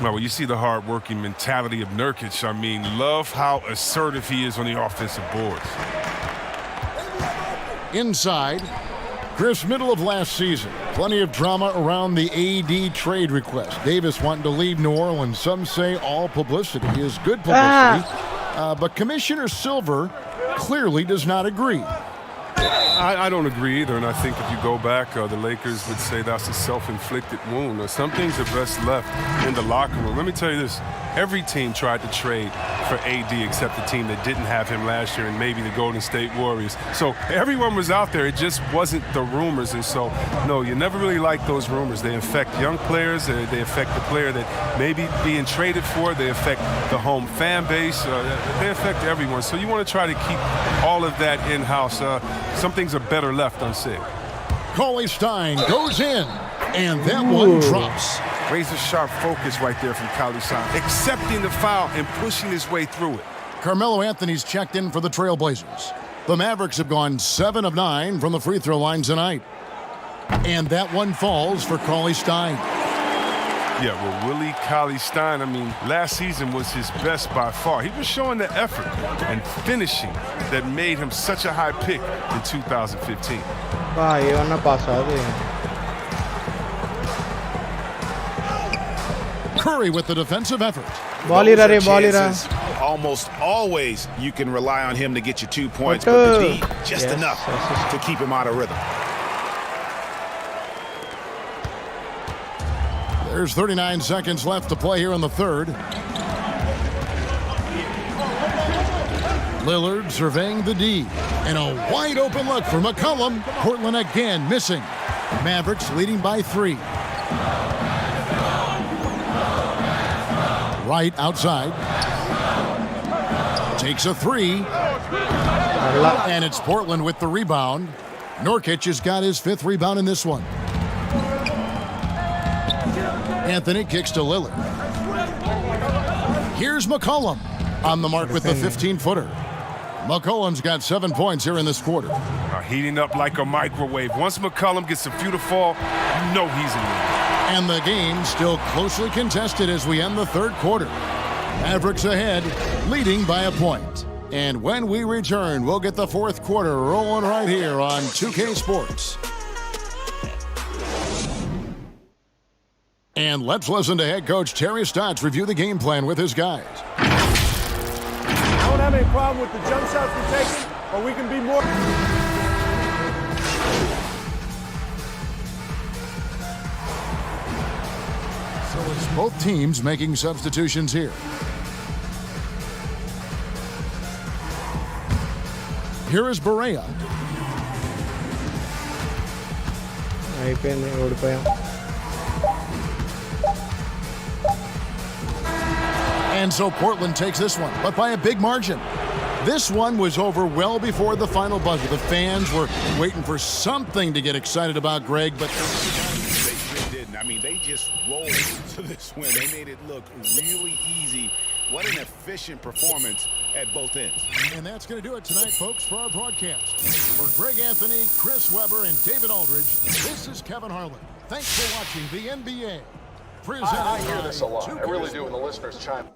Well, when you see the hard-working mentality of Nurkic, I mean, love how assertive he is on the offensive boards. Inside. Chris, middle of last season, plenty of drama around the AD trade request. Davis wanting to leave New Orleans. Some say all publicity is good publicity. But Commissioner Silver clearly does not agree. I don't agree either, and I think if you go back, the Lakers would say that's a self-inflicted wound. Some things are best left in the locker room. Let me tell you this. Every team tried to trade for AD except the team that didn't have him last year and maybe the Golden State Warriors. So everyone was out there. It just wasn't the rumors. And so, no, you never really like those rumors. They affect young players. They affect the player that may be being traded for. They affect the home fan base. They affect everyone. So you want to try to keep all of that in-house. Some things are better left unsaid. Cauley-Stein goes in, and that one drops. Razor-sharp focus right there from Cauley-Stein, accepting the foul and pushing his way through it. Carmelo Anthony's checked in for the Trailblazers. The Mavericks have gone 7 of 9 from the free throw line tonight. And that one falls for Cauley-Stein. Yeah, well, Willie Cauley-Stein, I mean, last season was his best by far. He was showing the effort and finishing that made him such a high pick in 2015. Curry with the defensive effort. Almost always you can rely on him to get you 2 points, but the D, just enough to keep him out of rhythm. There's 39 seconds left to play here in the third. Lillard surveying the D. And a wide open look for McCollum. Portland again missing. Mavericks leading by 3. Right outside. Takes a 3. And it's Portland with the rebound. Nurkic has got his 5th rebound in this one. Anthony kicks to Lillard. Here's McCollum on the mark with the 15-footer. McCollum's got 7 points here in this quarter. Heating up like a microwave. Once McCollum gets a few to fall, you know he's in there. And the game still closely contested as we end the third quarter. Mavericks ahead, leading by a point. And when we return, we'll get the fourth quarter rolling right here on 2K Sports. And let's listen to head coach Terry Stotts review the game plan with his guys. I don't have any problem with the jump shots we're taking, but we can be more. So it's both teams making substitutions here. Here is Barea. And so Portland takes this one, but by a big margin. This one was over well before the final buzzer. The fans were waiting for something to get excited about, Greg, but they sure didn't. I mean, they just rolled to this win. They made it look really easy. What an efficient performance at both ends. And that's going to do it tonight, folks, for our broadcast. For Greg Anthony, Chris Webber, and David Aldridge, this is Kevin Harlan. Thanks for watching the NBA. I hear this a lot. I really do when the listeners chime.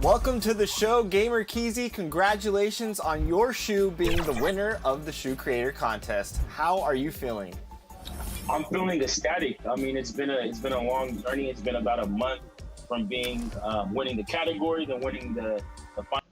Welcome to the show, Gamer Keezy. Congratulations on your shoe being the winner of the Shoe Creator Contest. How are you feeling? I'm feeling ecstatic. I mean, it's been a long journey. It's been about a month from being winning the category, then winning the final.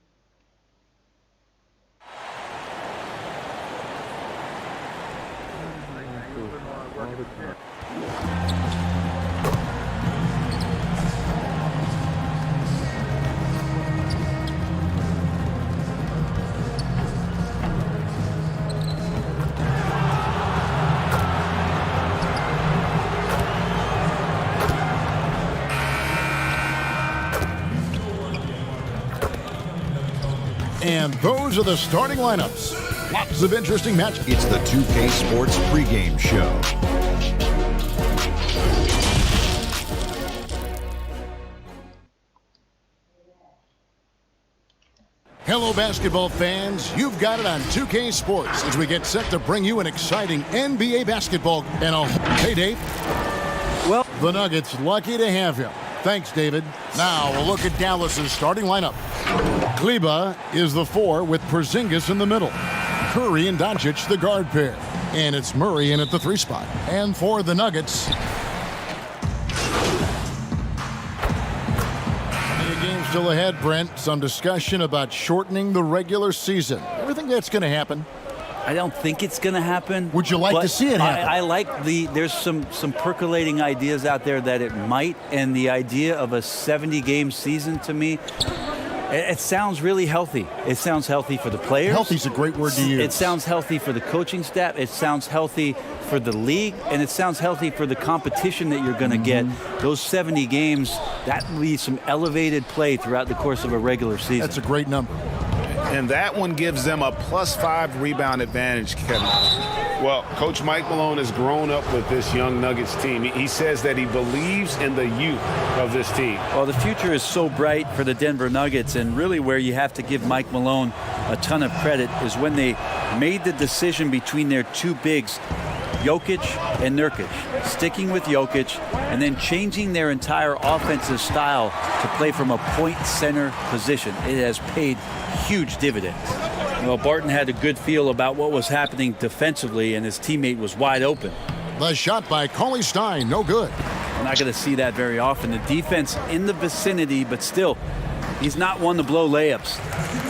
And those are the starting lineups. Lots of interesting matches. It's the 2K Sports pregame show. Hello, basketball fans. You've got it on 2K Sports as we get set to bring you an exciting NBA basketball and a hey, Dave. Well, the Nuggets lucky to have him. Thanks, David. Now we'll look at Dallas's starting lineup. Kleba is the 4 with Porzingis in the middle. Curry and Doncic the guard pair. And it's Murray in at the 3 spot. And for the Nuggets, the game still ahead, Brent. Some discussion about shortening the regular season. Ever think that's going to happen? I don't think it's going to happen. Would you like to see it happen? I like there's some percolating ideas out there that it might, and the idea of a 70-game season to me, it sounds really healthy. It sounds healthy for the players. Healthy's a great word to use. It sounds healthy for the coaching staff. It sounds healthy for the league, and it sounds healthy for the competition that you're going to get. Those 70 games, that will be some elevated play throughout the course of a regular season. That's a great number. And that one gives them a +5 rebound advantage, Kevin. Well, Coach Mike Malone has grown up with this young Nuggets team. He says that he believes in the youth of this team. Well, the future is so bright for the Denver Nuggets, and really where you have to give Mike Malone a ton of credit is when they made the decision between their two bigs, Jokic and Nurkic, sticking with Jokic and then changing their entire offensive style to play from a point center position. It has paid huge dividends. Well, Barton had a good feel about what was happening defensively, and his teammate was wide open. The shot by Cauley Stein, no good. We're not going to see that very often. The defense in the vicinity, but still, he's not one to blow layups.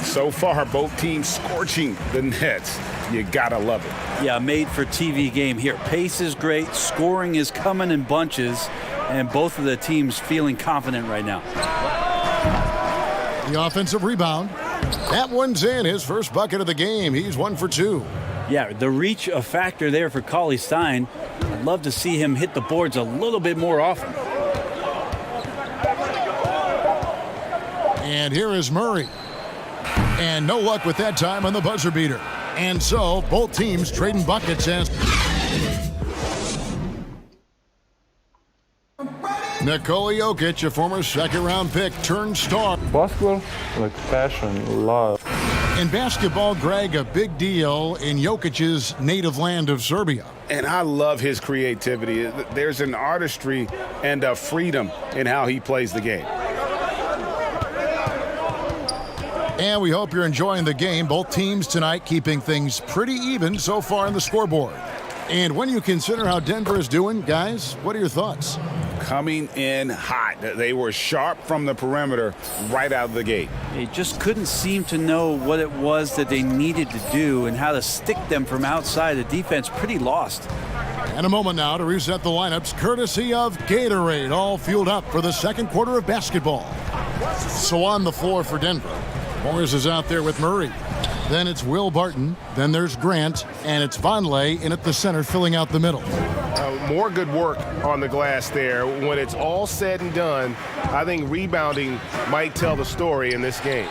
So far, both teams scorching the Nets. You gotta love it. Yeah, made for TV game here. Pace is great, scoring is coming in bunches, and both of the teams feeling confident right now. The offensive rebound. That one's in, his first bucket of the game. He's 1 for 2. Yeah, the reach a factor there for Cauley Stein. I'd love to see him hit the boards a little bit more often. And here is Murray. And no luck with that time on the buzzer beater. And so, both teams trading buckets as Nikola Jokic, a former second-round pick, turned star. Basketball, like passion, love. In basketball, Greg, a big deal in Jokic's native land of Serbia. And I love his creativity. There's an artistry and a freedom in how he plays the game. And we hope you're enjoying the game. Both teams tonight keeping things pretty even so far on the scoreboard. And when you consider how Denver is doing, guys, what are your thoughts? Coming in hot. They were sharp from the perimeter right out of the gate. They just couldn't seem to know what it was that they needed to do and how to stick them from outside. The defense pretty lost. And a moment now to reset the lineups, courtesy of Gatorade, all fueled up for the second quarter of basketball. So on the floor for Denver, Morris is out there with Murray. Then it's Will Barton. Then there's Grant. And it's Vonleh in at the center, filling out the middle. More good work on the glass there. When it's all said and done, I think rebounding might tell the story in this game.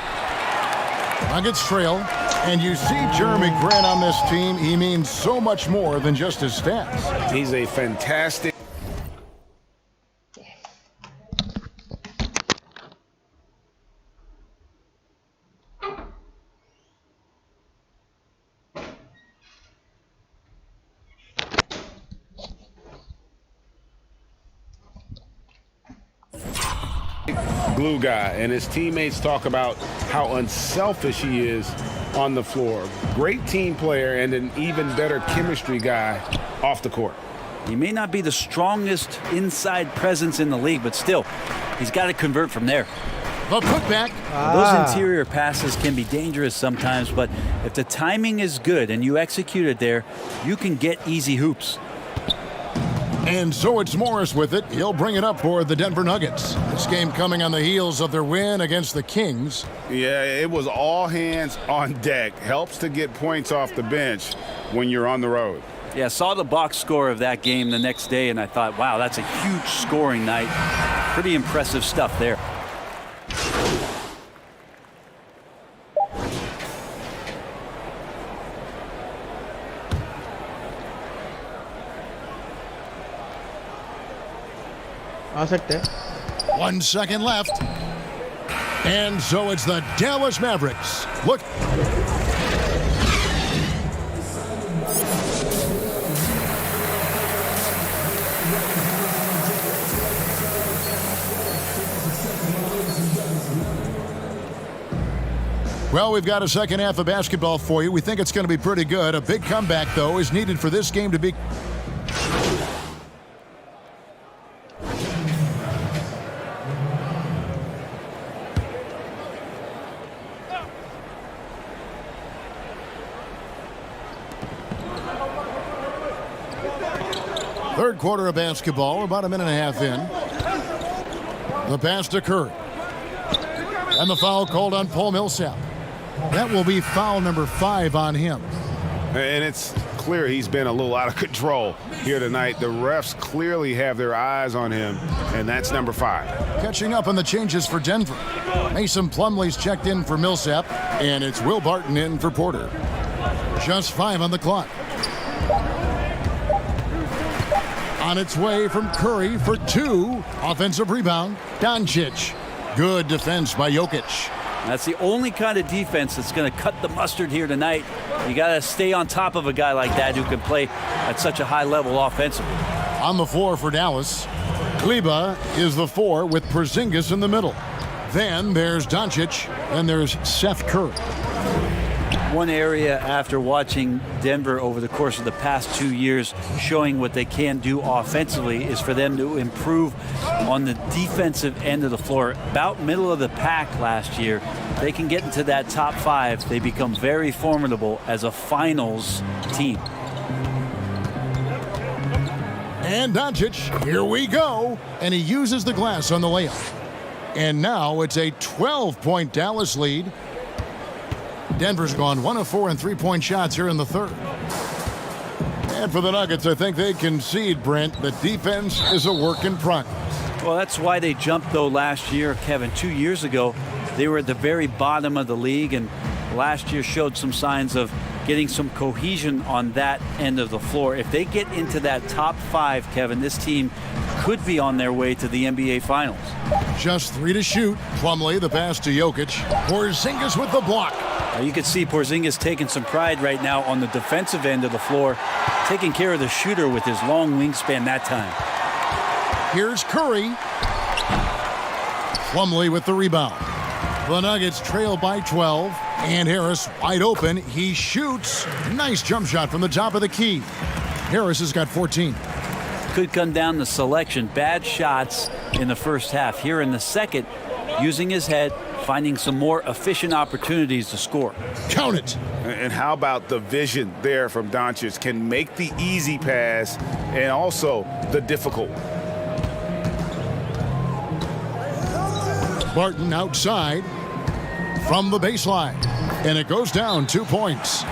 Nuggets trail. And you see Jeremy Grant on this team. He means so much more than just his stats. He's a fantastic. Glue guy, and his teammates talk about how unselfish he is on the floor. Great team player and an even better chemistry guy off the court. He may not be the strongest inside presence in the league, but still, he's got to convert from there. The putback. Those interior passes can be dangerous sometimes, but if the timing is good and you execute it there, you can get easy hoops. And so it's Morris with it. He'll bring it up for the Denver Nuggets. This game coming on the heels of their win against the Kings. Yeah, it was all hands on deck. Helps to get points off the bench when you're on the road. Yeah, saw the box score of that game the next day, and I thought, wow, that's a huge scoring night. Pretty impressive stuff there. आ सकते हैं. 1 second left. And so it's the Dallas Mavericks. Look. Well, we've got a second half of basketball for you. We think it's going to be pretty good. A big comeback, though, is needed for this game to be... Third quarter of basketball, about a minute and a half in. The pass to Curry. And the foul called on Paul Millsap. That will be foul number 5 on him. And it's clear he's been a little out of control here tonight. The refs clearly have their eyes on him, and that's number 5. Catching up on the changes for Denver. Mason Plumlee's checked in for Millsap, and it's Will Barton in for Porter. Just 5 on the clock. On its way from Curry for 2. Offensive rebound, Doncic. Good defense by Jokic. That's the only kind of defense that's going to cut the mustard here tonight. You got to stay on top of a guy like that who can play at such a high level offensively. On the floor for Dallas, Kleba is the 4 with Porzingis in the middle. Then there's Doncic, and there's Seth Curry. One area after watching Denver over the course of the past 2 years showing what they can do offensively is for them to improve on the defensive end of the floor. About middle of the pack last year, they can get into that top 5. They become very formidable as a finals team. And Doncic, here we go. And he uses the glass on the layup. And now it's a 12-point Dallas lead. Denver's gone 1 of 4 in three-point shots here in the third. And for the Nuggets, I think they concede, Brent, that defense is a work in progress. Well, that's why they jumped, though, last year, Kevin. 2 years ago, they were at the very bottom of the league, and last year showed some signs of getting some cohesion on that end of the floor. If they get into that top 5, Kevin, this team could be on their way to the NBA Finals. Just 3 to shoot. Plumlee, the pass to Jokic. Porzingis with the block. You can see Porzingis taking some pride right now on the defensive end of the floor, taking care of the shooter with his long wingspan that time. Here's Curry. Plumlee with the rebound. The Nuggets trail by 12. And Harris wide open. He shoots. Nice jump shot from the top of the key. Harris has got 14. Could come down to selection. Bad shots in the first half. Here in the second, using his head, finding some more efficient opportunities to score. Count it. And how about the vision there from Doncic? Can make the easy pass and also the difficult. Barton outside from the baseline. And it goes down 2 points.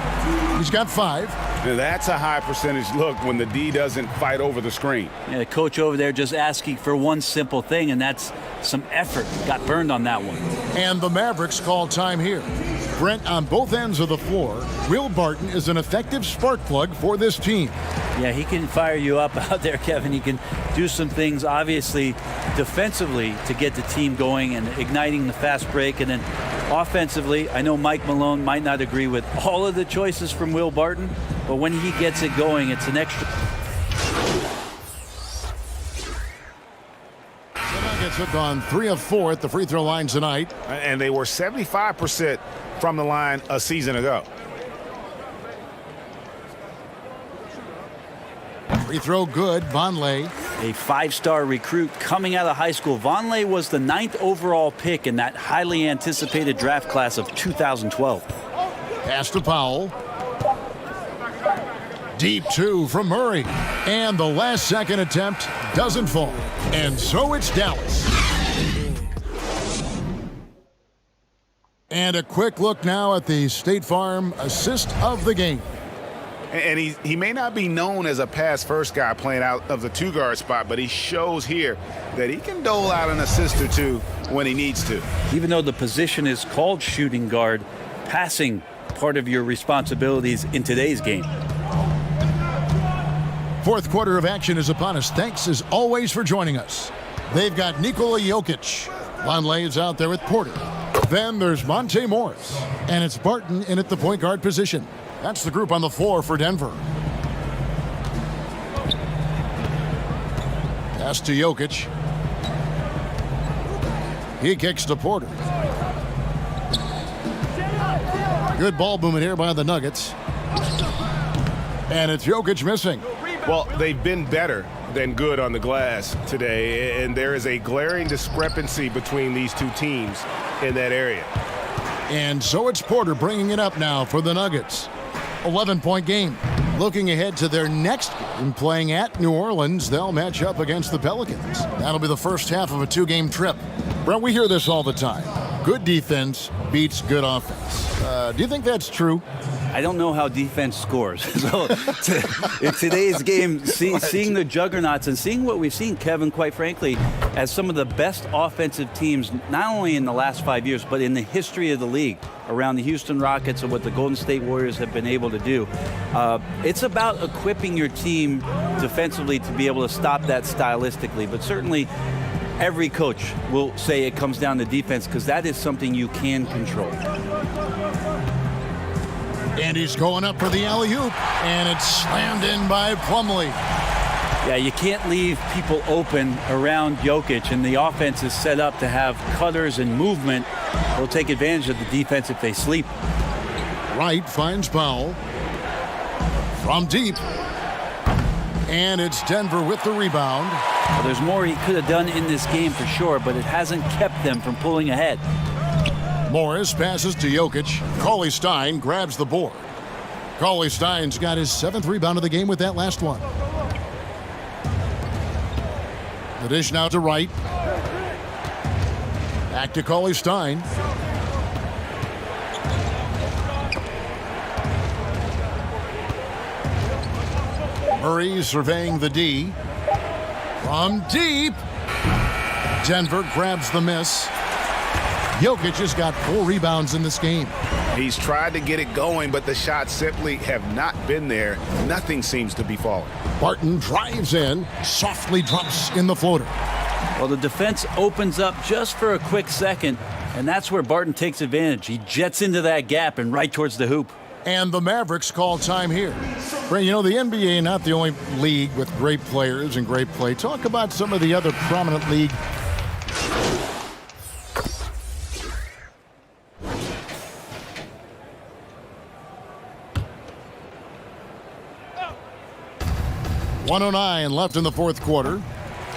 He's got 5. Now that's a high percentage look when the D doesn't fight over the screen. Yeah, the coach over there just asking for one simple thing, and that's some effort. Got burned on that one. And the Mavericks call time here. Brent, on both ends of the floor, Will Barton is an effective spark plug for this team. Yeah, he can fire you up out there, Kevin. He can do some things, obviously, defensively to get the team going and igniting the fast break. And then offensively, I know Mike Malone might not agree with all of the choices from Will Barton, but when he gets it going, it's an extra. The Nuggets have gone 3 of 4 at the free throw line tonight. And they were 75% from the line a season ago. Free throw good, Vonleh. A 5-star recruit coming out of high school. Vonleh was the 9th overall pick in that highly anticipated draft class of 2012. Pass to Powell. Deep 2 from Murray. And the last second attempt doesn't fall. And so it's Dallas. And a quick look now at the State Farm assist of the game. And he may not be known as a pass-first guy playing out of the 2-guard spot, but he shows here that he can dole out an assist or 2 when he needs to. Even though the position is called shooting guard, passing part of your responsibilities in today's game. Fourth quarter of action is upon us. Thanks as always for joining us. They've got Nikola Jokic. Vonleh is out there with Porter. Then there's Monte Morris. And it's Barton in at the point guard position. That's the group on the floor for Denver. Pass to Jokic. He kicks to Porter. Good ball movement here by the Nuggets. And it's Jokic missing. Well, they've been better than good on the glass today, and there is a glaring discrepancy between these two teams in that area. And so it's Porter bringing it up now for the Nuggets. 11-point game. Looking ahead to their next game, playing at New Orleans, they'll match up against the Pelicans. That'll be the first half of a 2-game trip. Brent, we hear this all the time. Good defense beats good offense. Do you think that's true? I don't know how defense scores. So in today's game, seeing the juggernauts and seeing what we've seen, Kevin, quite frankly, as some of the best offensive teams, not only in the last 5 years, but in the history of the league, around the Houston Rockets and what the Golden State Warriors have been able to do. It's about equipping your team defensively to be able to stop that stylistically, but certainly every coach will say it comes down to defense because that is something you can control. And he's going up for the alley-oop, and it's slammed in by Plumlee. Yeah, you can't leave people open around Jokic, and the offense is set up to have cutters and movement. They'll take advantage of the defense if they sleep. Wright finds Powell from deep, and it's Denver with the rebound. Well, there's more he could have done in this game for sure, but it hasn't kept them from pulling ahead. Morris passes to Jokic. Cauley-Stein grabs the board. Cauley-Stein's got his 7th rebound of the game with that last one. The dish now to Wright. Back to Cauley-Stein. Murray surveying the D. From deep. Denver grabs the miss. Jokic has got 4 rebounds in this game. He's tried to get it going, but the shots simply have not been there. Nothing seems to be falling. Barton drives in, softly drops in the floater. Well, the defense opens up just for a quick second, and that's where Barton takes advantage. He jets into that gap and right towards the hoop. And the Mavericks call time here. Ray, you know, the NBA not the only league with great players and great play. Talk about some of the other prominent league. .109 left in the 4th quarter.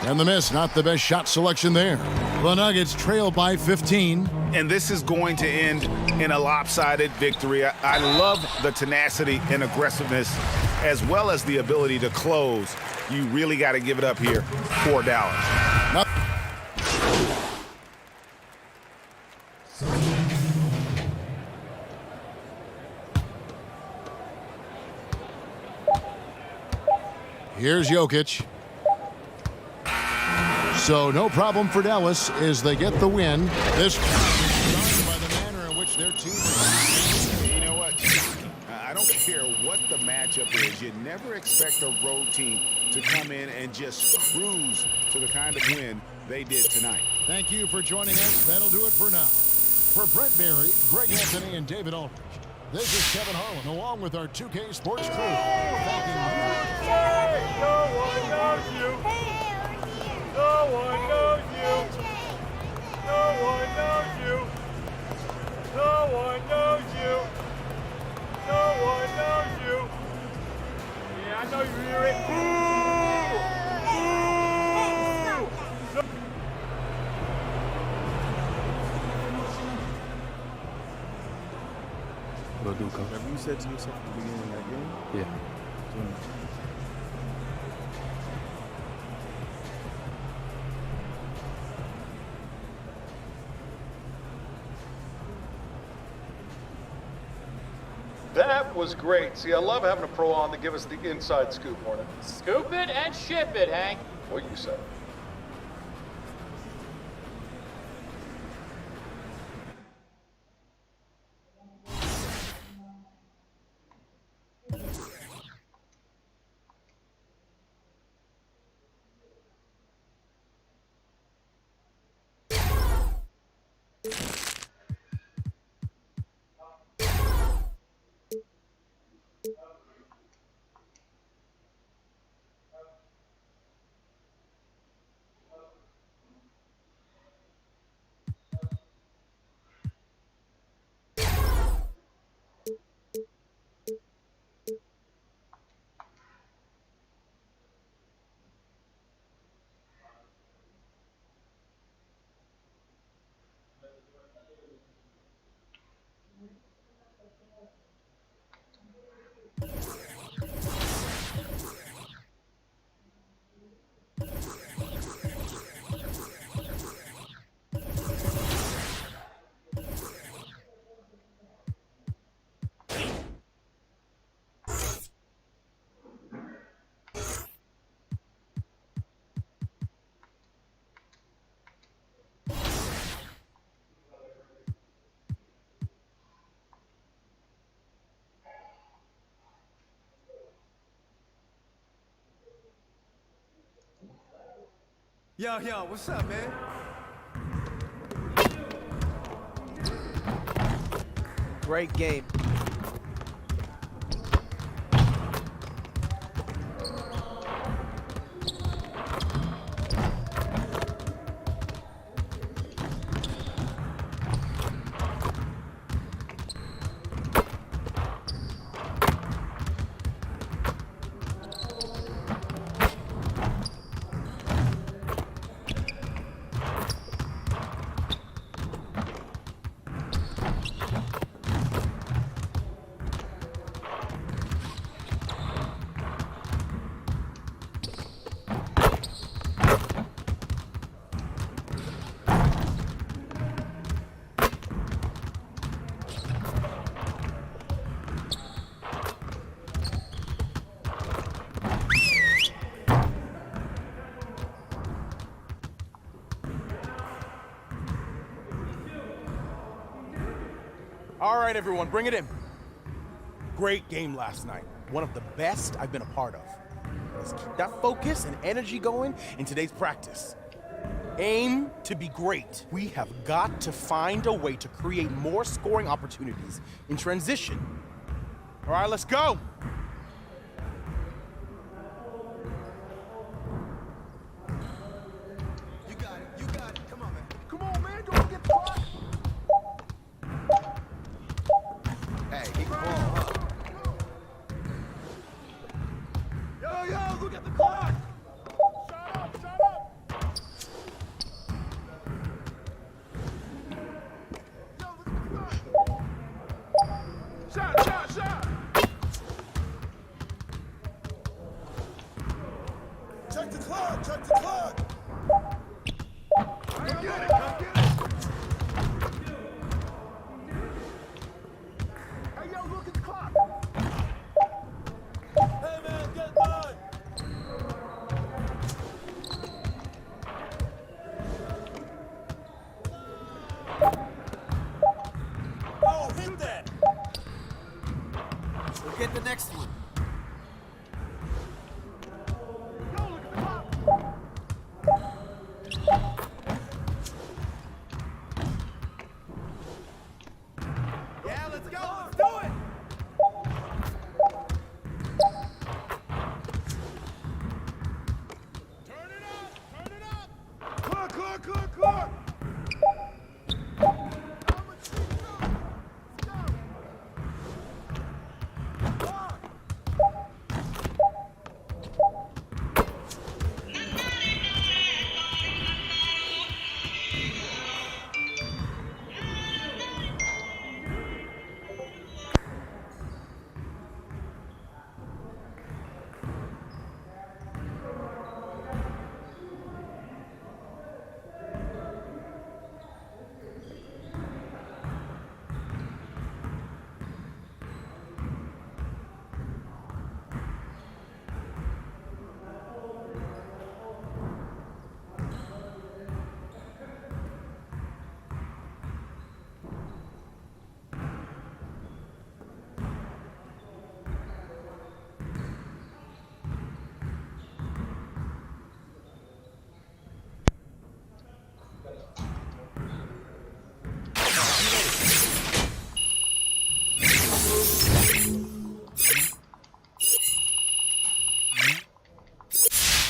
And the miss, not the best shot selection there. The Nuggets trail by 15. And this is going to end in a lopsided victory. I love the tenacity and aggressiveness as well as the ability to close. You really got to give it up here for Dallas. Here's Jokic. So no problem for Dallas as they get the win. This by the manner in which their team. You know what? I don't care what the matchup is. You never expect a road team to come in and just cruise to the kind of win they did tonight. Thank you for joining us. That'll do it for now. For Brent Berry, Greg Anthony, and David Aldridge, this is Kevin Harlan along with our 2K Sports crew. No one knows you. No one knows you. No one knows you. No one knows you. No one knows you. Yeah, I know you hear it. Boo! Boo! Have you said to yourself at the beginning of that game? Yeah. That was great. See, I love having a pro on to give us the inside scoop, Hornet. Scoop it and ship it, Hank. What you say? Yo, what's up, man? Great game. All right, everyone, bring it in. Great game last night. One of the best I've been a part of. Let's keep that focus and energy going in today's practice. Aim to be great. We have got to find a way to create more scoring opportunities in transition. All right, let's go. You got it. Come on, man. Come on, man. Don't get caught. Hey, he can ball, huh? Yo, look at the clock. Shut up. Yo, look at the clock. Shot. Check the clock. Come get it. Hey, yo, look at the clock. Hey, man, get mine. Oh, hit that. We'll get the next one. Yo, look at the clock. Yeah, let's go. Let's do it. Turn it up. Clock.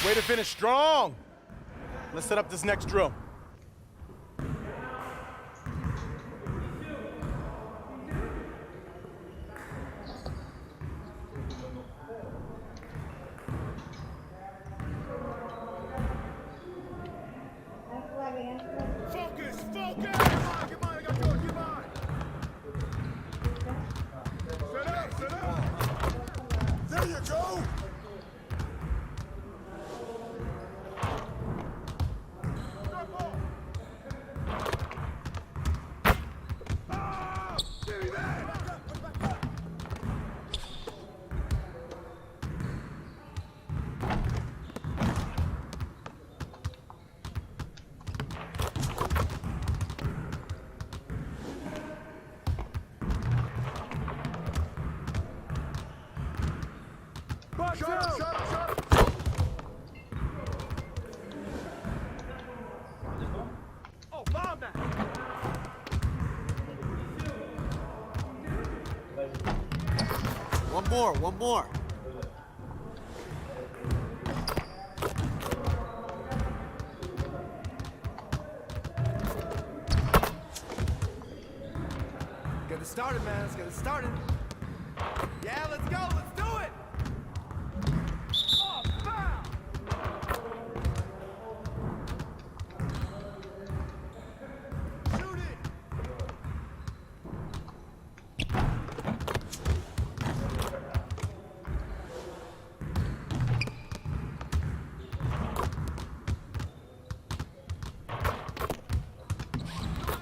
Way to finish strong. Let's set up this next drill. Focus. Come on, I got yours. Get mine. Set up. There you go. Stop ball. One more. Get it started, man. Let's get it started. Yeah, let's go. Let's do it. Oh, foul. Shoot it.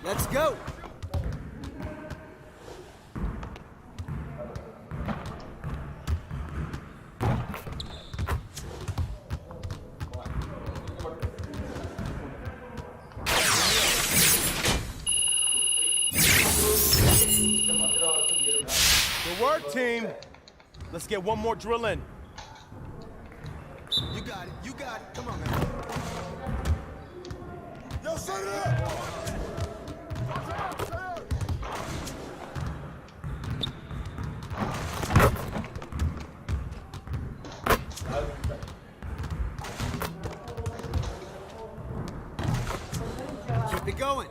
Let's go. Good work, team. Let's get one more drill in. You got it. You got it. Come on, man. Yo, set it up. Keep it going.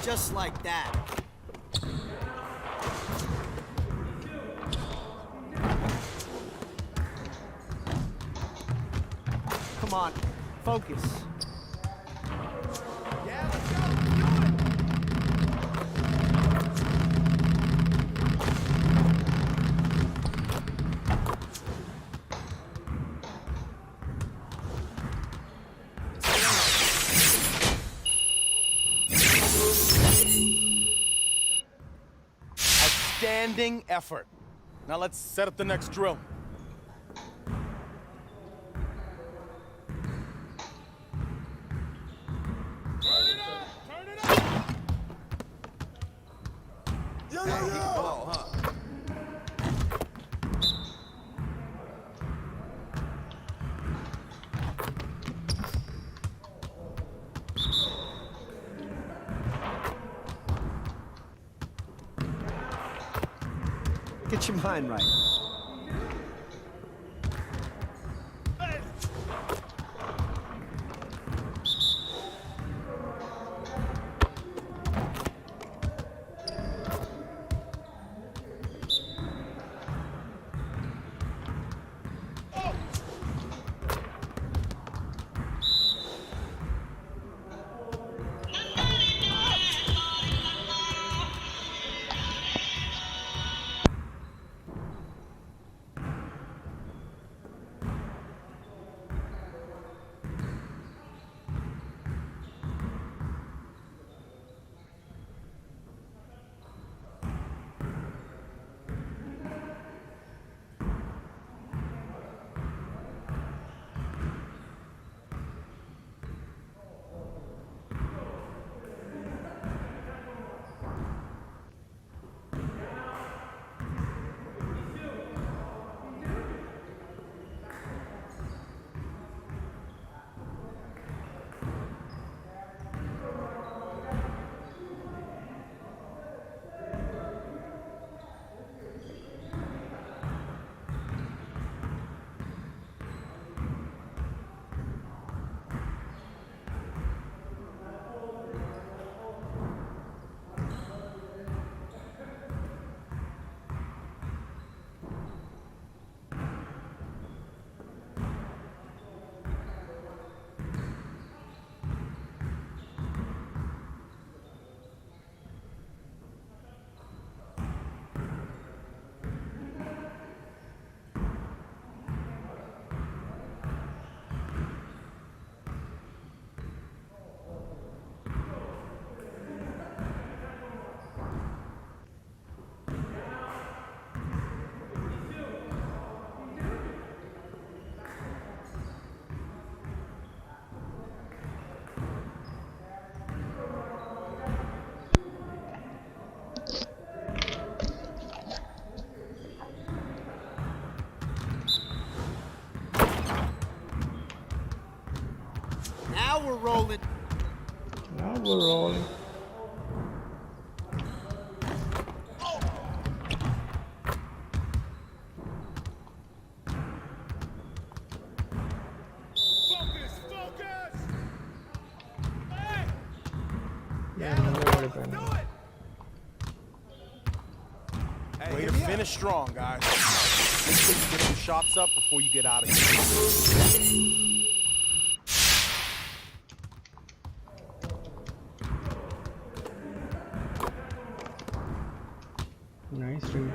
Just like that. Come on, focus. Yeah, let's go. Let's do it. Outstanding effort. Now let's set up the next drill. Get your mind right. we're rolling. Way to finish strong, guys. Make sure you get some shots up before you get out of here. Nice ring.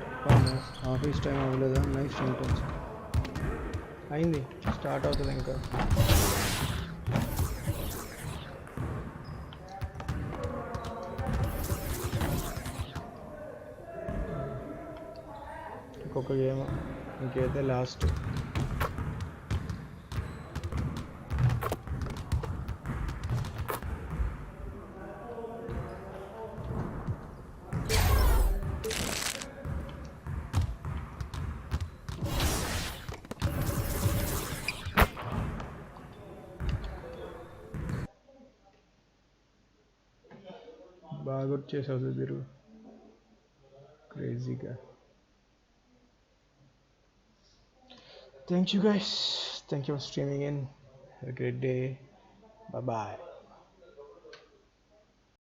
Office time avuleda. Nice ring. Ayindi. Start అవుతది ఇంకా. ఇంకొక game ఇంకైతే last. బాగా వచ్చేసావు తిరుగు క్రేజీగా. Thank you guys. Thank you for streaming in. Have a great day. Bye bye.